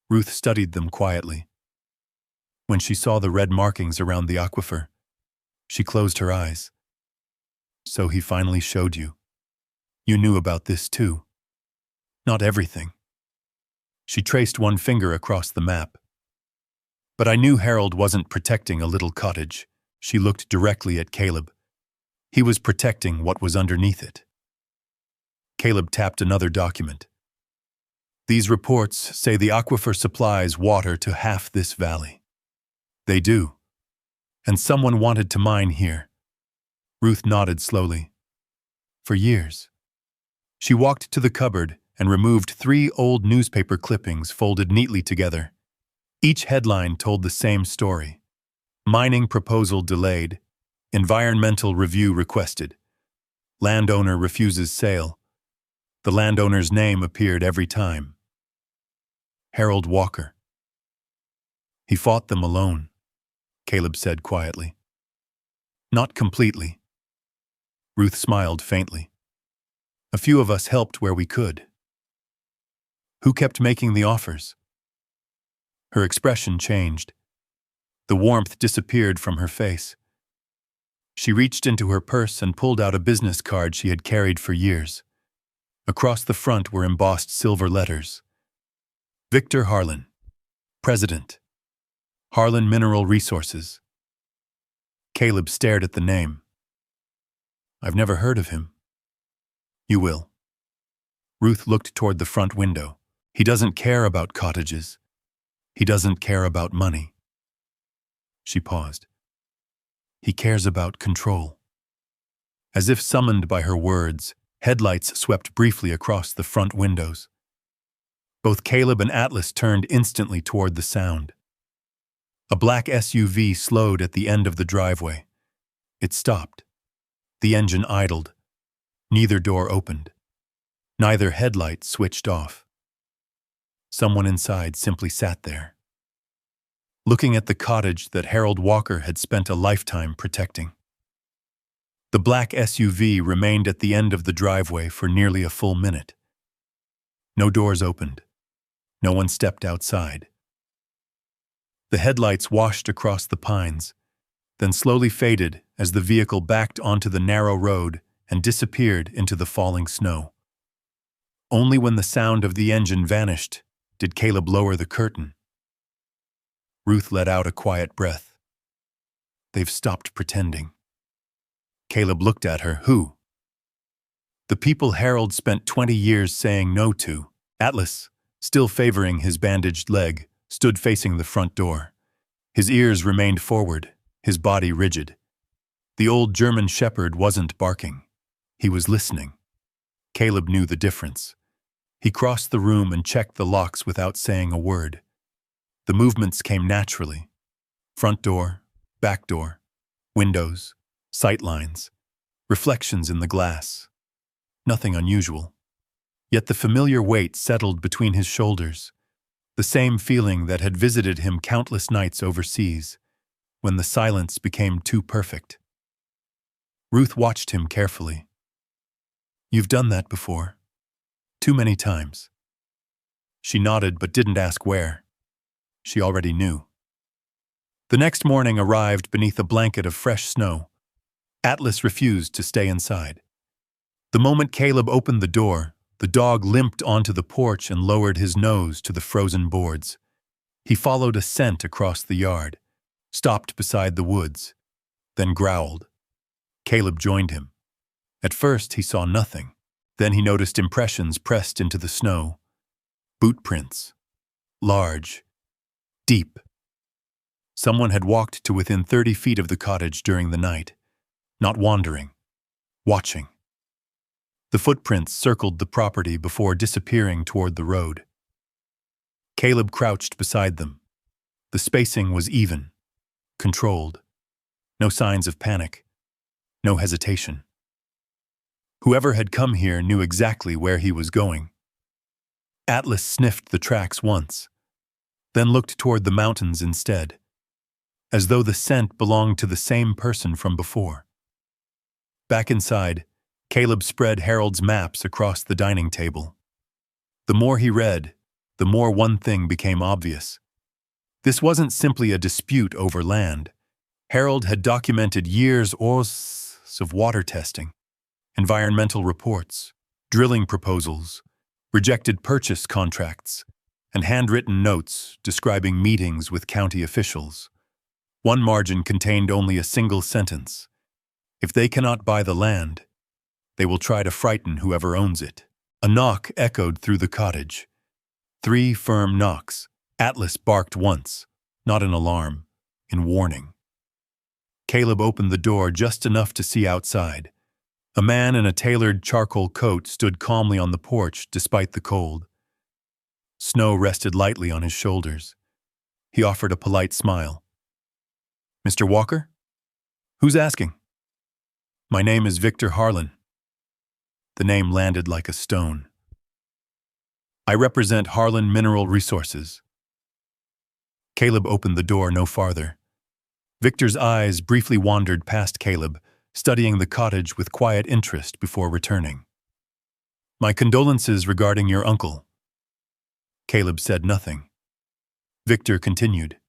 Ruth studied them quietly. When she saw the red markings around the aquifer, she closed her eyes. "So he finally showed you. You knew about this too." "Not everything." She traced one finger across the map. "But I knew Harold wasn't protecting a little cottage." She looked directly at Caleb. He was protecting what was underneath it. Caleb tapped another document. "These reports say the aquifer supplies water to half this valley." "They do. And someone wanted to mine here." Ruth nodded slowly. "For years." She walked to the cupboard and removed 3 old newspaper clippings folded neatly together. Each headline told the same story. Mining proposal delayed. Environmental review requested. Landowner refuses sale. The landowner's name appeared every time. Harold Walker. He fought them alone, Caleb said quietly. Not completely. Ruth smiled faintly. A few of us helped where we could. Who kept making the offers? Her expression changed. The warmth disappeared from her face. She reached into her purse and pulled out a business card she had carried for years. Across the front were embossed silver letters. Victor Harlan, President. Harlan Mineral Resources. Caleb stared at the name. I've never heard of him. You will. Ruth looked toward the front window. He doesn't care about cottages. He doesn't care about money. She paused. He cares about control. As if summoned by her words, headlights swept briefly across the front windows. Both Caleb and Atlas turned instantly toward the sound. A black SUV slowed at the end of the driveway. It stopped. The engine idled. Neither door opened. Neither headlight switched off. Someone inside simply sat there, looking at the cottage that Harold Walker had spent a lifetime protecting. The black SUV remained at the end of the driveway for nearly a full minute. No doors opened. No one stepped outside. The headlights washed across the pines, then slowly faded as the vehicle backed onto the narrow road and disappeared into the falling snow. Only when the sound of the engine vanished did Caleb lower the curtain. Ruth let out a quiet breath. They've stopped pretending. Caleb looked at her. Who? The people Harold spent 20 years saying no to. Atlas, still favoring his bandaged leg, stood facing the front door. His ears remained forward, his body rigid. The old German shepherd wasn't barking. He was listening. Caleb knew the difference. He crossed the room and checked the locks without saying a word. The movements came naturally. Front door, back door, windows, sight lines, reflections in the glass. Nothing unusual. Yet the familiar weight settled between his shoulders, the same feeling that had visited him countless nights overseas, when the silence became too perfect. Ruth watched him carefully. You've done that before. Too many times. She nodded but didn't ask where. She already knew. The next morning arrived beneath a blanket of fresh snow. Atlas refused to stay inside. The moment Caleb opened the door, the dog limped onto the porch and lowered his nose to the frozen boards. He followed a scent across the yard, stopped beside the woods, then growled. Caleb joined him. At first he saw nothing. Then he noticed impressions pressed into the snow. Boot prints. Large. Deep. Someone had walked to within 30 feet of the cottage during the night. Not wandering. Watching. The footprints circled the property before disappearing toward the road. Caleb crouched beside them. The spacing was even. Controlled. No signs of panic. No hesitation. Whoever had come here knew exactly where he was going. Atlas sniffed the tracks once, then looked toward the mountains instead, as though the scent belonged to the same person from before. Back inside, Caleb spread Harold's maps across the dining table. The more he read, the more one thing became obvious. This wasn't simply a dispute over land. Harold had documented years of water testing, environmental reports, drilling proposals, rejected purchase contracts, and handwritten notes describing meetings with county officials. One margin contained only a single sentence. If they cannot buy the land, they will try to frighten whoever owns it. A knock echoed through the cottage. 3 firm knocks. Atlas barked once, not in alarm, in warning. Caleb opened the door just enough to see outside. A man in a tailored charcoal coat stood calmly on the porch despite the cold. Snow rested lightly on his shoulders. He offered a polite smile. Mr. Walker? Who's asking? My name is Victor Harlan. The name landed like a stone. I represent Harlan Mineral Resources. Caleb opened the door no farther. Victor's eyes briefly wandered past Caleb, studying the cottage with quiet interest before returning. "My condolences regarding your uncle." Caleb said nothing. Victor continued.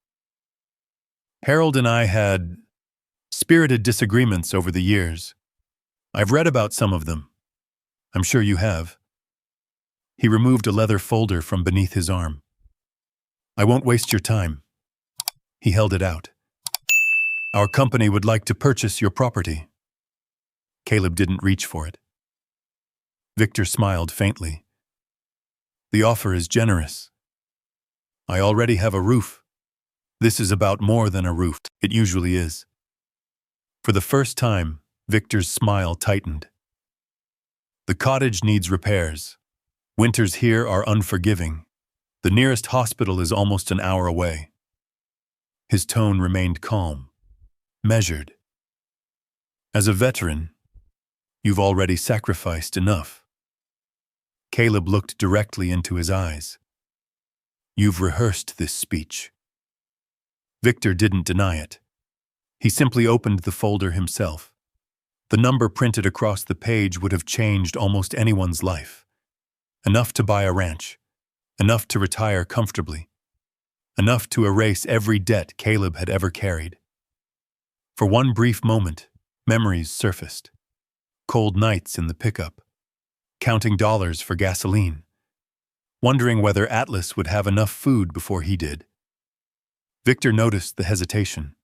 "Harold and I had spirited disagreements over the years. I've read about some of them. I'm sure you have." He removed a leather folder from beneath his arm. "I won't waste your time." He held it out. "Our company would like to purchase your property." Caleb didn't reach for it. Victor smiled faintly. "The offer is generous. I already have a roof. This is about more than a roof. It usually is." For the first time, Victor's smile tightened. "The cottage needs repairs. Winters here are unforgiving. The nearest hospital is almost an hour away." His tone remained calm, measured. "As a veteran, you've already sacrificed enough." Caleb looked directly into his eyes. "You've rehearsed this speech." Victor didn't deny it. He simply opened the folder himself. The number printed across the page would have changed almost anyone's life. Enough to buy a ranch. Enough to retire comfortably. Enough to erase every debt Caleb had ever carried. For one brief moment, memories surfaced. Cold nights in the pickup. Counting dollars for gasoline. Wondering whether Atlas would have enough food before he did. Victor noticed the hesitation.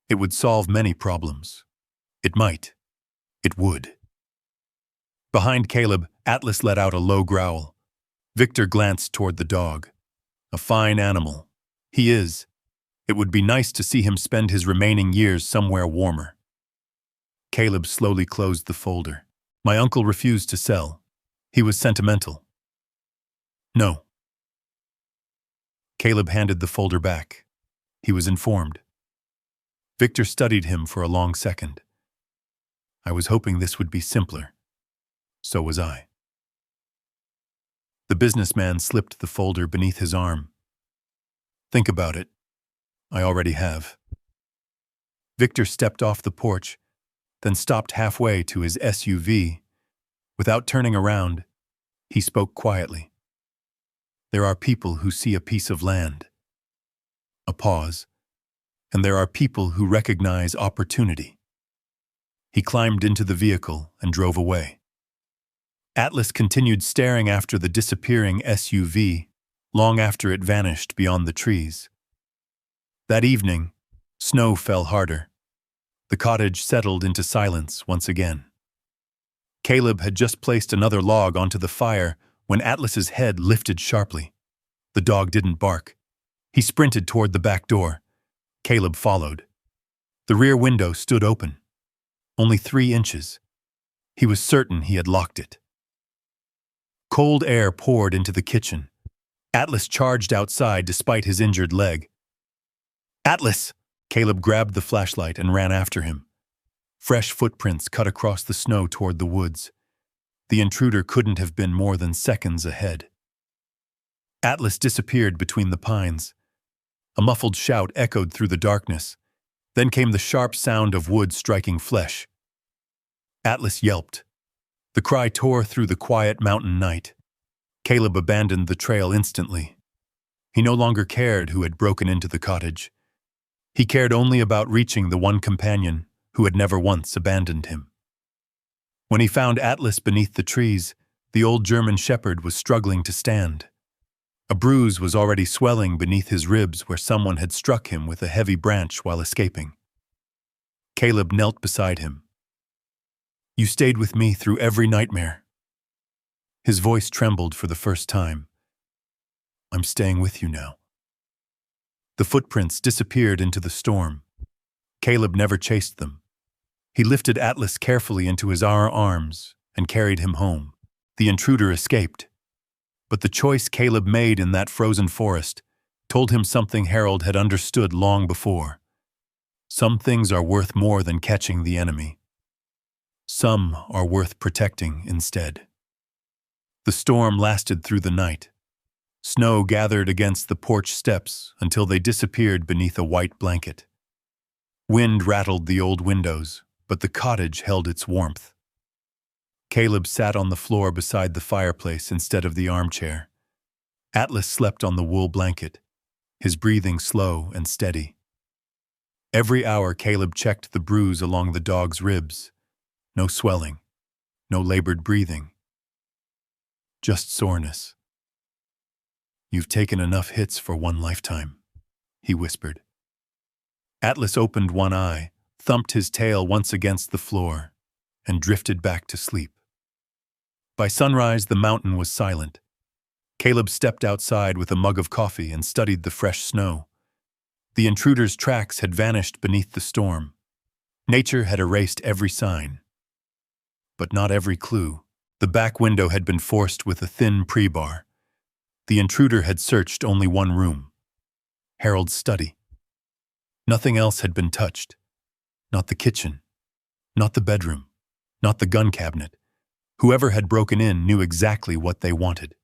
It would solve many problems. It might. It would. Behind Caleb, Atlas let out a low growl. Victor glanced toward the dog. A fine animal. He is. It would be nice to see him spend his remaining years somewhere warmer. Caleb slowly closed the folder. "My uncle refused to sell. He was sentimental." "No." Caleb handed the folder back. He was informed. Victor studied him for a long second. "I was hoping this would be simpler." "So was I." The businessman slipped the folder beneath his arm. "Think about it. I already have." Victor stepped off the porch, then stopped halfway to his SUV. Without turning around, he spoke quietly. "There are people who see a piece of land." A pause. "And there are people who recognize opportunity." He climbed into the vehicle and drove away. Atlas continued staring after the disappearing SUV, long after it vanished beyond the trees. That evening, snow fell harder. The cottage settled into silence once again. Caleb had just placed another log onto the fire when Atlas's head lifted sharply. The dog didn't bark. He sprinted toward the back door. Caleb followed. The rear window stood open. Only 3 inches. He was certain he had locked it. Cold air poured into the kitchen. Atlas charged outside despite his injured leg. "Atlas!" Caleb grabbed the flashlight and ran after him. Fresh footprints cut across the snow toward the woods. The intruder couldn't have been more than seconds ahead. Atlas disappeared between the pines. A muffled shout echoed through the darkness. Then came the sharp sound of wood striking flesh. Atlas yelped. The cry tore through the quiet mountain night. Caleb abandoned the trail instantly. He no longer cared who had broken into the cottage. He cared only about reaching the one companion who had never once abandoned him. When he found Atlas beneath the trees, the old German shepherd was struggling to stand. A bruise was already swelling beneath his ribs where someone had struck him with a heavy branch while escaping. Caleb knelt beside him. "You stayed with me through every nightmare." His voice trembled for the first time. "I'm staying with you now." The footprints disappeared into the storm. Caleb never chased them. He lifted Atlas carefully into his arms and carried him home. The intruder escaped. But the choice Caleb made in that frozen forest told him something Harold had understood long before. Some things are worth more than catching the enemy. Some are worth protecting instead. The storm lasted through the night. Snow gathered against the porch steps until they disappeared beneath a white blanket. Wind rattled the old windows, but the cottage held its warmth. Caleb sat on the floor beside the fireplace instead of the armchair. Atlas slept on the wool blanket, his breathing slow and steady. Every hour Caleb checked the bruise along the dog's ribs. No swelling, no labored breathing. Just soreness. "You've taken enough hits for one lifetime," he whispered. Atlas opened one eye, thumped his tail once against the floor, and drifted back to sleep. By sunrise, the mountain was silent. Caleb stepped outside with a mug of coffee and studied the fresh snow. The intruder's tracks had vanished beneath the storm. Nature had erased every sign. But not every clue. The back window had been forced with a thin pre-bar. The intruder had searched only one room, Harold's study. Nothing else had been touched. Not the kitchen, not the bedroom, not the gun cabinet. Whoever had broken in knew exactly what they wanted.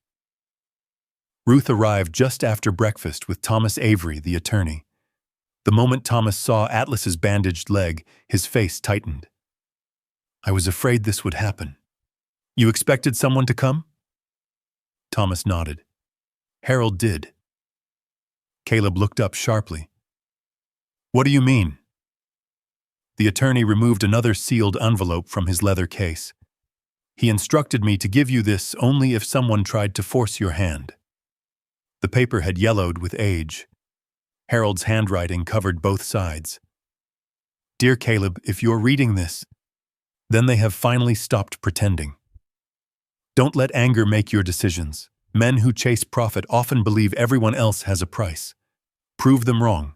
Ruth arrived just after breakfast with Thomas Avery, the attorney. The moment Thomas saw Atlas's bandaged leg, his face tightened. "I was afraid this would happen. You expected someone to come?" Thomas nodded. Harold did. Caleb looked up sharply. "What do you mean?" The attorney removed another sealed envelope from his leather case. "He instructed me to give you this only if someone tried to force your hand." The paper had yellowed with age. Harold's handwriting covered both sides. "Dear Caleb, if you're reading this, then they have finally stopped pretending. Don't let anger make your decisions. Men who chase profit often believe everyone else has a price. Prove them wrong.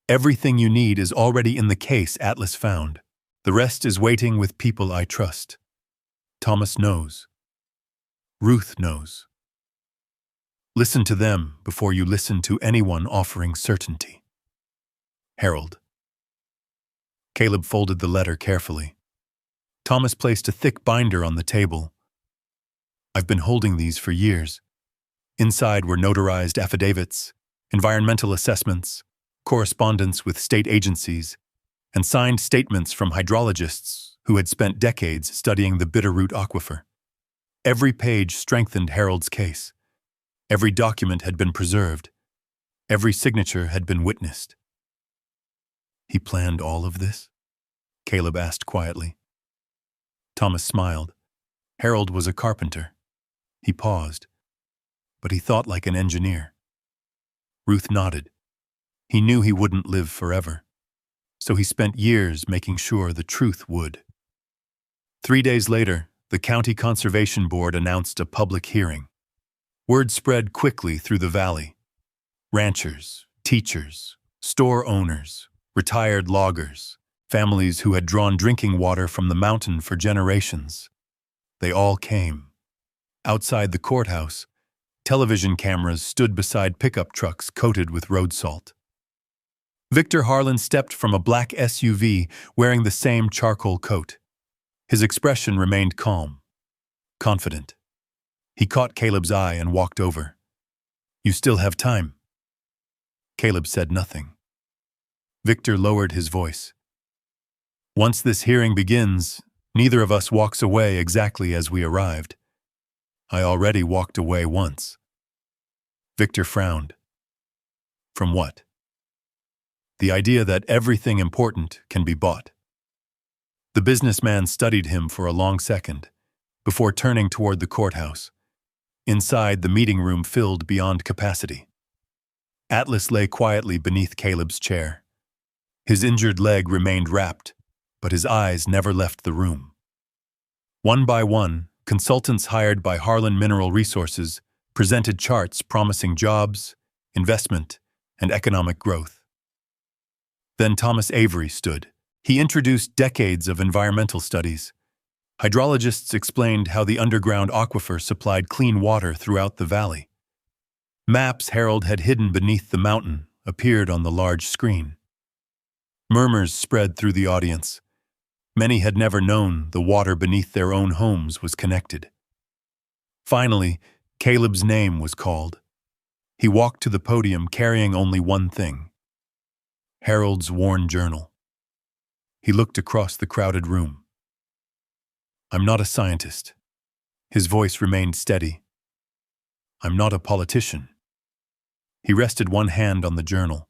Everything you need is already in the case Atlas found. The rest is waiting with people I trust. Thomas knows. Ruth knows. Listen to them before you listen to anyone offering certainty. Harold." Caleb folded the letter carefully. Thomas placed a thick binder on the table. "I've been holding these for years." Inside were notarized affidavits, environmental assessments, correspondence with state agencies, and signed statements from hydrologists who had spent decades studying the Bitterroot Aquifer. Every page strengthened Harold's case. Every document had been preserved. Every signature had been witnessed. "He planned all of this?" Caleb asked quietly. Thomas smiled. Harold was a carpenter. He paused, but he thought like an engineer. Ruth nodded. He knew he wouldn't live forever, so he spent years making sure the truth would. 3 days later, the County Conservation Board announced a public hearing. Word spread quickly through the valley. Ranchers, teachers, store owners, retired loggers, families who had drawn drinking water from the mountain for generations. They all came. Outside the courthouse, television cameras stood beside pickup trucks coated with road salt. Victor Harlan stepped from a black SUV wearing the same charcoal coat. His expression remained calm, confident. He caught Caleb's eye and walked over. "You still have time." Caleb said nothing. Victor lowered his voice. "Once this hearing begins, neither of us walks away exactly as we arrived. I already walked away once." Victor frowned. "From what?" "The idea that everything important can be bought." The businessman studied him for a long second, before turning toward the courthouse. Inside, the meeting room filled beyond capacity. Atlas lay quietly beneath Caleb's chair. His injured leg remained wrapped, but his eyes never left the room. One by one, consultants hired by Harlan Mineral Resources presented charts promising jobs, investment, and economic growth. Then Thomas Avery stood. He introduced decades of environmental studies. Hydrologists explained how the underground aquifer supplied clean water throughout the valley. Maps Harold had hidden beneath the mountain appeared on the large screen. Murmurs spread through the audience. Many had never known the water beneath their own homes was connected. Finally, Caleb's name was called. He walked to the podium carrying only one thing: Harold's worn journal. He looked across the crowded room. "I'm not a scientist." His voice remained steady. "I'm not a politician." He rested one hand on the journal.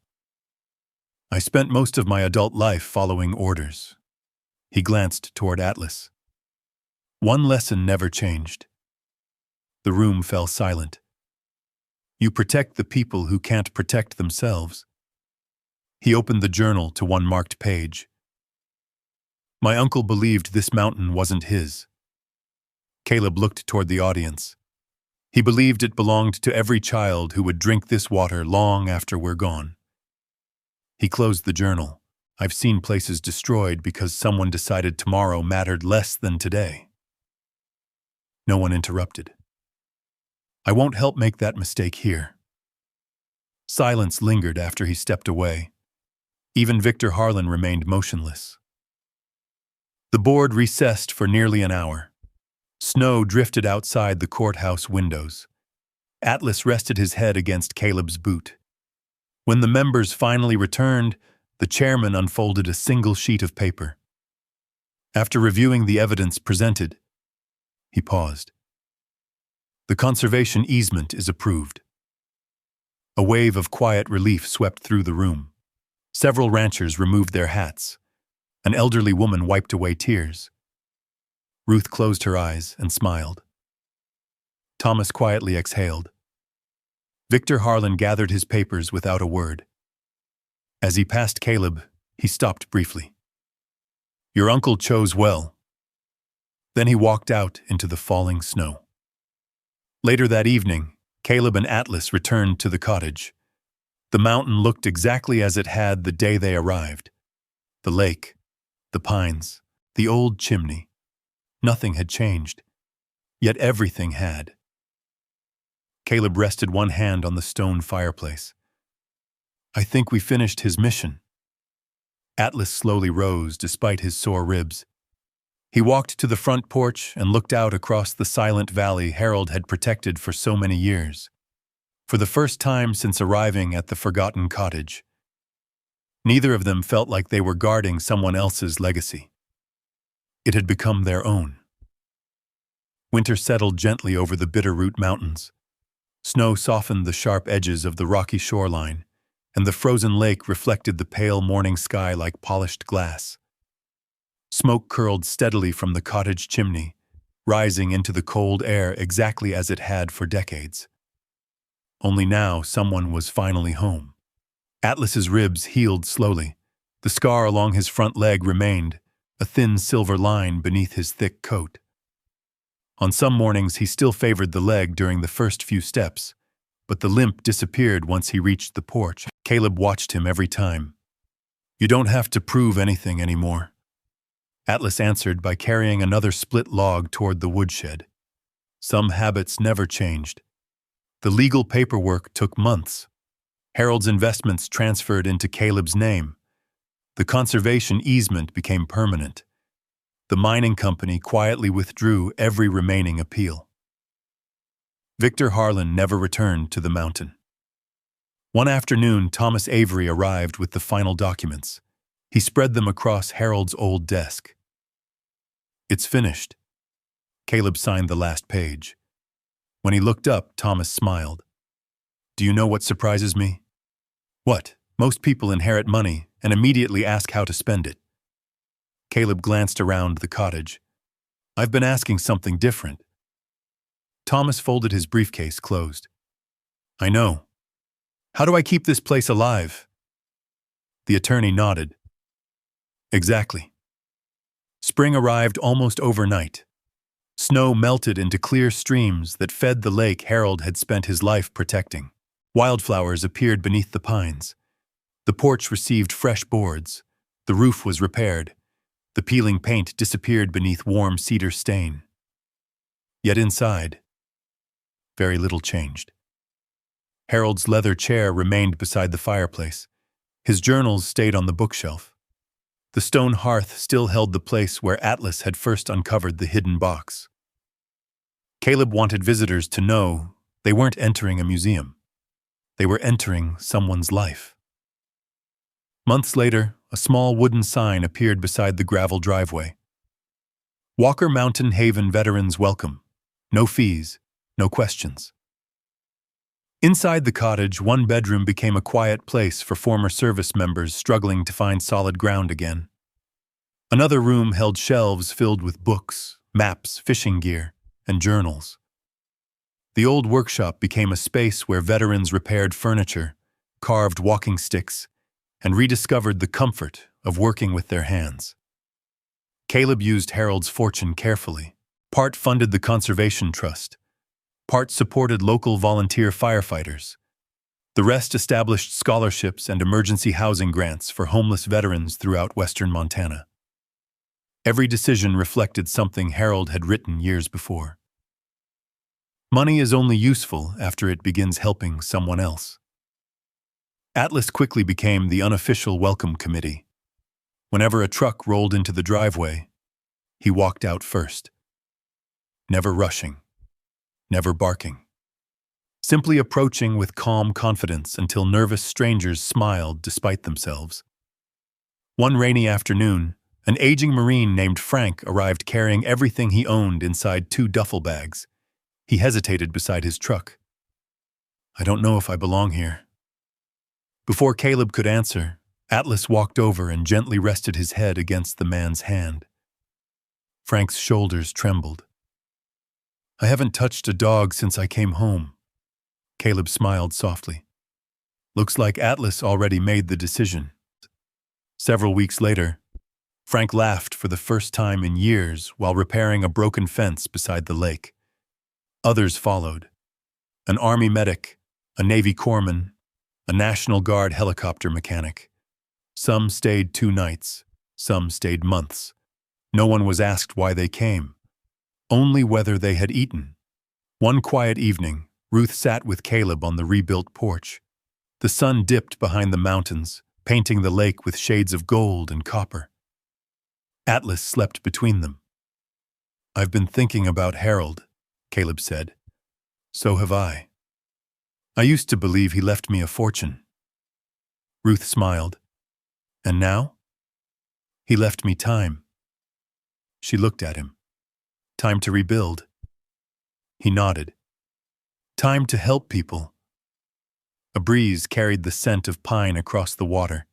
"I spent most of my adult life following orders." He glanced toward Atlas. One lesson never changed. The room fell silent. "You protect the people who can't protect themselves." He opened the journal to one marked page. "My uncle believed this mountain wasn't his." Caleb looked toward the audience. "He believed it belonged to every child who would drink this water long after we're gone." He closed the journal. "I've seen places destroyed because someone decided tomorrow mattered less than today." No one interrupted. "I won't help make that mistake here." Silence lingered after he stepped away. Even Victor Harlan remained motionless. The board recessed for nearly an hour. Snow drifted outside the courthouse windows. Atlas rested his head against Caleb's boot. When the members finally returned, the chairman unfolded a single sheet of paper. After reviewing the evidence presented, he paused. "The conservation easement is approved." A wave of quiet relief swept through the room. Several ranchers removed their hats. An elderly woman wiped away tears. Ruth closed her eyes and smiled. Thomas quietly exhaled. Victor Harlan gathered his papers without a word. As he passed Caleb, he stopped briefly. "Your uncle chose well." Then he walked out into the falling snow. Later that evening, Caleb and Atlas returned to the cottage. The mountain looked exactly as it had the day they arrived. The lake, the pines, the old chimney. Nothing had changed, yet everything had. Caleb rested one hand on the stone fireplace. "I think we finished his mission." Atlas slowly rose despite his sore ribs. He walked to the front porch and looked out across the silent valley Harold had protected for so many years. For the first time since arriving at the forgotten cottage, neither of them felt like they were guarding someone else's legacy. It had become their own. Winter settled gently over the Bitterroot Mountains. Snow softened the sharp edges of the rocky shoreline, and the frozen lake reflected the pale morning sky like polished glass. Smoke curled steadily from the cottage chimney, rising into the cold air exactly as it had for decades. Only now someone was finally home. Atlas's ribs healed slowly. The scar along his front leg remained, a thin silver line beneath his thick coat. On some mornings he still favored the leg during the first few steps, but the limp disappeared once he reached the porch. Caleb watched him every time. "You don't have to prove anything anymore." Atlas answered by carrying another split log toward the woodshed. Some habits never changed. The legal paperwork took months. Harold's investments transferred into Caleb's name. The conservation easement became permanent. The mining company quietly withdrew every remaining appeal. Victor Harlan never returned to the mountain. One afternoon, Thomas Avery arrived with the final documents. He spread them across Harold's old desk. "It's finished." Caleb signed the last page. When he looked up, Thomas smiled. "Do you know what surprises me?" "What?" "Most people inherit money and immediately ask how to spend it." Caleb glanced around the cottage. "I've been asking something different." Thomas folded his briefcase closed. "I know. How do I keep this place alive?" The attorney nodded. "Exactly." Spring arrived almost overnight. Snow melted into clear streams that fed the lake Harold had spent his life protecting. Wildflowers appeared beneath the pines. The porch received fresh boards. The roof was repaired. The peeling paint disappeared beneath warm cedar stain. Yet inside, very little changed. Harold's leather chair remained beside the fireplace. His journals stayed on the bookshelf. The stone hearth still held the place where Atlas had first uncovered the hidden box. Caleb wanted visitors to know they weren't entering a museum. They were entering someone's life. Months later, a small wooden sign appeared beside the gravel driveway. Walker Mountain Haven Veterans Welcome. No fees, no questions. Inside the cottage, one bedroom became a quiet place for former service members struggling to find solid ground again. Another room held shelves filled with books, maps, fishing gear, and journals. The old workshop became a space where veterans repaired furniture, carved walking sticks, and rediscovered the comfort of working with their hands. Caleb used Harold's fortune carefully. Part funded the Conservation Trust, part supported local volunteer firefighters. The rest established scholarships and emergency housing grants for homeless veterans throughout western Montana. Every decision reflected something Harold had written years before. Money is only useful after it begins helping someone else. Atlas quickly became the unofficial welcome committee. Whenever a truck rolled into the driveway, he walked out first. Never rushing, never barking. Simply approaching with calm confidence until nervous strangers smiled despite themselves. One rainy afternoon, an aging Marine named Frank arrived carrying everything he owned inside 2 duffel bags. He hesitated beside his truck. "I don't know if I belong here." Before Caleb could answer, Atlas walked over and gently rested his head against the man's hand. Frank's shoulders trembled. "I haven't touched a dog since I came home." Caleb smiled softly. Looks like Atlas already made the decision. Several weeks later, Frank laughed for the first time in years while repairing a broken fence beside the lake. Others followed. An Army medic, a Navy corpsman, a National Guard helicopter mechanic. Some stayed 2 nights, some stayed months. No one was asked why they came, only whether they had eaten. One quiet evening, Ruth sat with Caleb on the rebuilt porch. The sun dipped behind the mountains, painting the lake with shades of gold and copper. Atlas slept between them. "I've been thinking about Harold," Caleb said. "So have I. I used to believe he left me a fortune." Ruth smiled. "And now?" "He left me time." She looked at him. "Time to rebuild." He nodded. "Time to help people." A breeze carried the scent of pine across the water,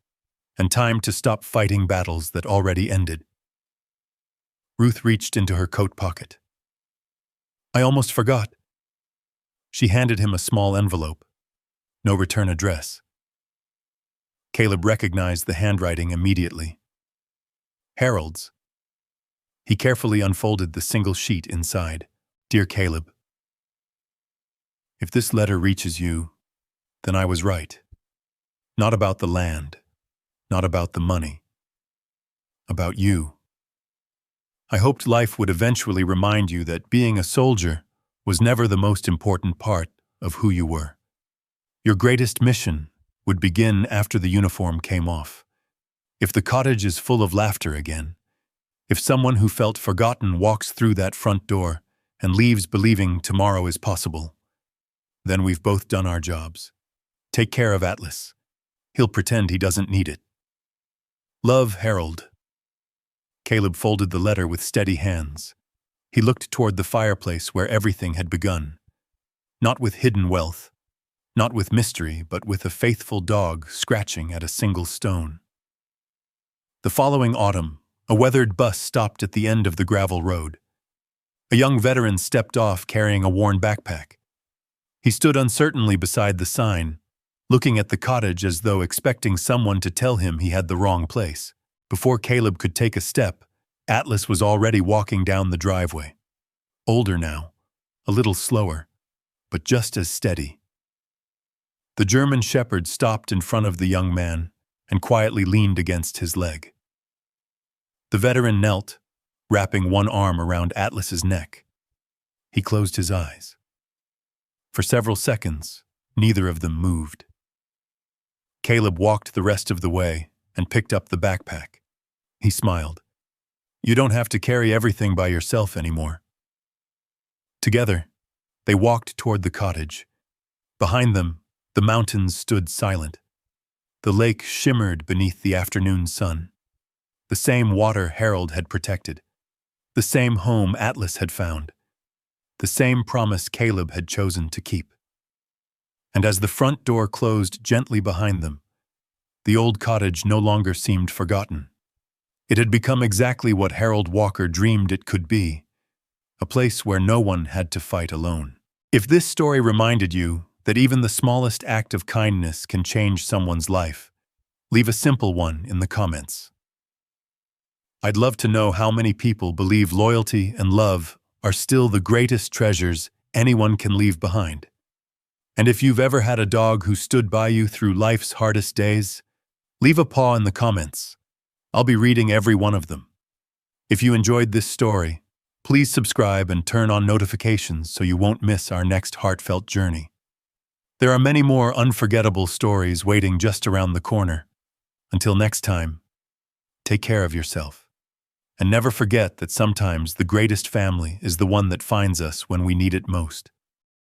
and time to stop fighting battles that already ended. Ruth reached into her coat pocket. "I almost forgot." She handed him a small envelope. No return address. Caleb recognized the handwriting immediately. Harold's. He carefully unfolded the single sheet inside. "Dear Caleb, if this letter reaches you, then I was right. Not about the land, not about the money. About you. I hoped life would eventually remind you that being a soldier was never the most important part of who you were. Your greatest mission would begin after the uniform came off. If the cottage is full of laughter again, if someone who felt forgotten walks through that front door and leaves believing tomorrow is possible, then we've both done our jobs. Take care of Atlas. He'll pretend he doesn't need it. Love, Harold." Caleb folded the letter with steady hands. He looked toward the fireplace where everything had begun. Not with hidden wealth, not with mystery, but with a faithful dog scratching at a single stone. The following autumn, a weathered bus stopped at the end of the gravel road. A young veteran stepped off carrying a worn backpack. He stood uncertainly beside the sign, looking at the cottage as though expecting someone to tell him he had the wrong place. Before Caleb could take a step, Atlas was already walking down the driveway. Older now, a little slower, but just as steady. The German shepherd stopped in front of the young man and quietly leaned against his leg. The veteran knelt, wrapping one arm around Atlas's neck. He closed his eyes. For several seconds, neither of them moved. Caleb walked the rest of the way and picked up the backpack. He smiled. "You don't have to carry everything by yourself anymore." Together, they walked toward the cottage. Behind them, The mountains stood silent. The lake shimmered beneath the afternoon sun. The same water Harold had protected. The same home Atlas had found. The same promise Caleb had chosen to keep. And as the front door closed gently behind them, the old cottage no longer seemed forgotten. It had become exactly what Harold Walker dreamed it could be, a place where no one had to fight alone. If this story reminded you that even the smallest act of kindness can change someone's life, leave a simple one in the comments. I'd love to know how many people believe loyalty and love are still the greatest treasures anyone can leave behind. And if you've ever had a dog who stood by you through life's hardest days, leave a paw in the comments. I'll be reading every one of them. If you enjoyed this story, please subscribe and turn on notifications so you won't miss our next heartfelt journey. There are many more unforgettable stories waiting just around the corner. Until next time, take care of yourself. And never forget that sometimes the greatest family is the one that finds us when we need it most.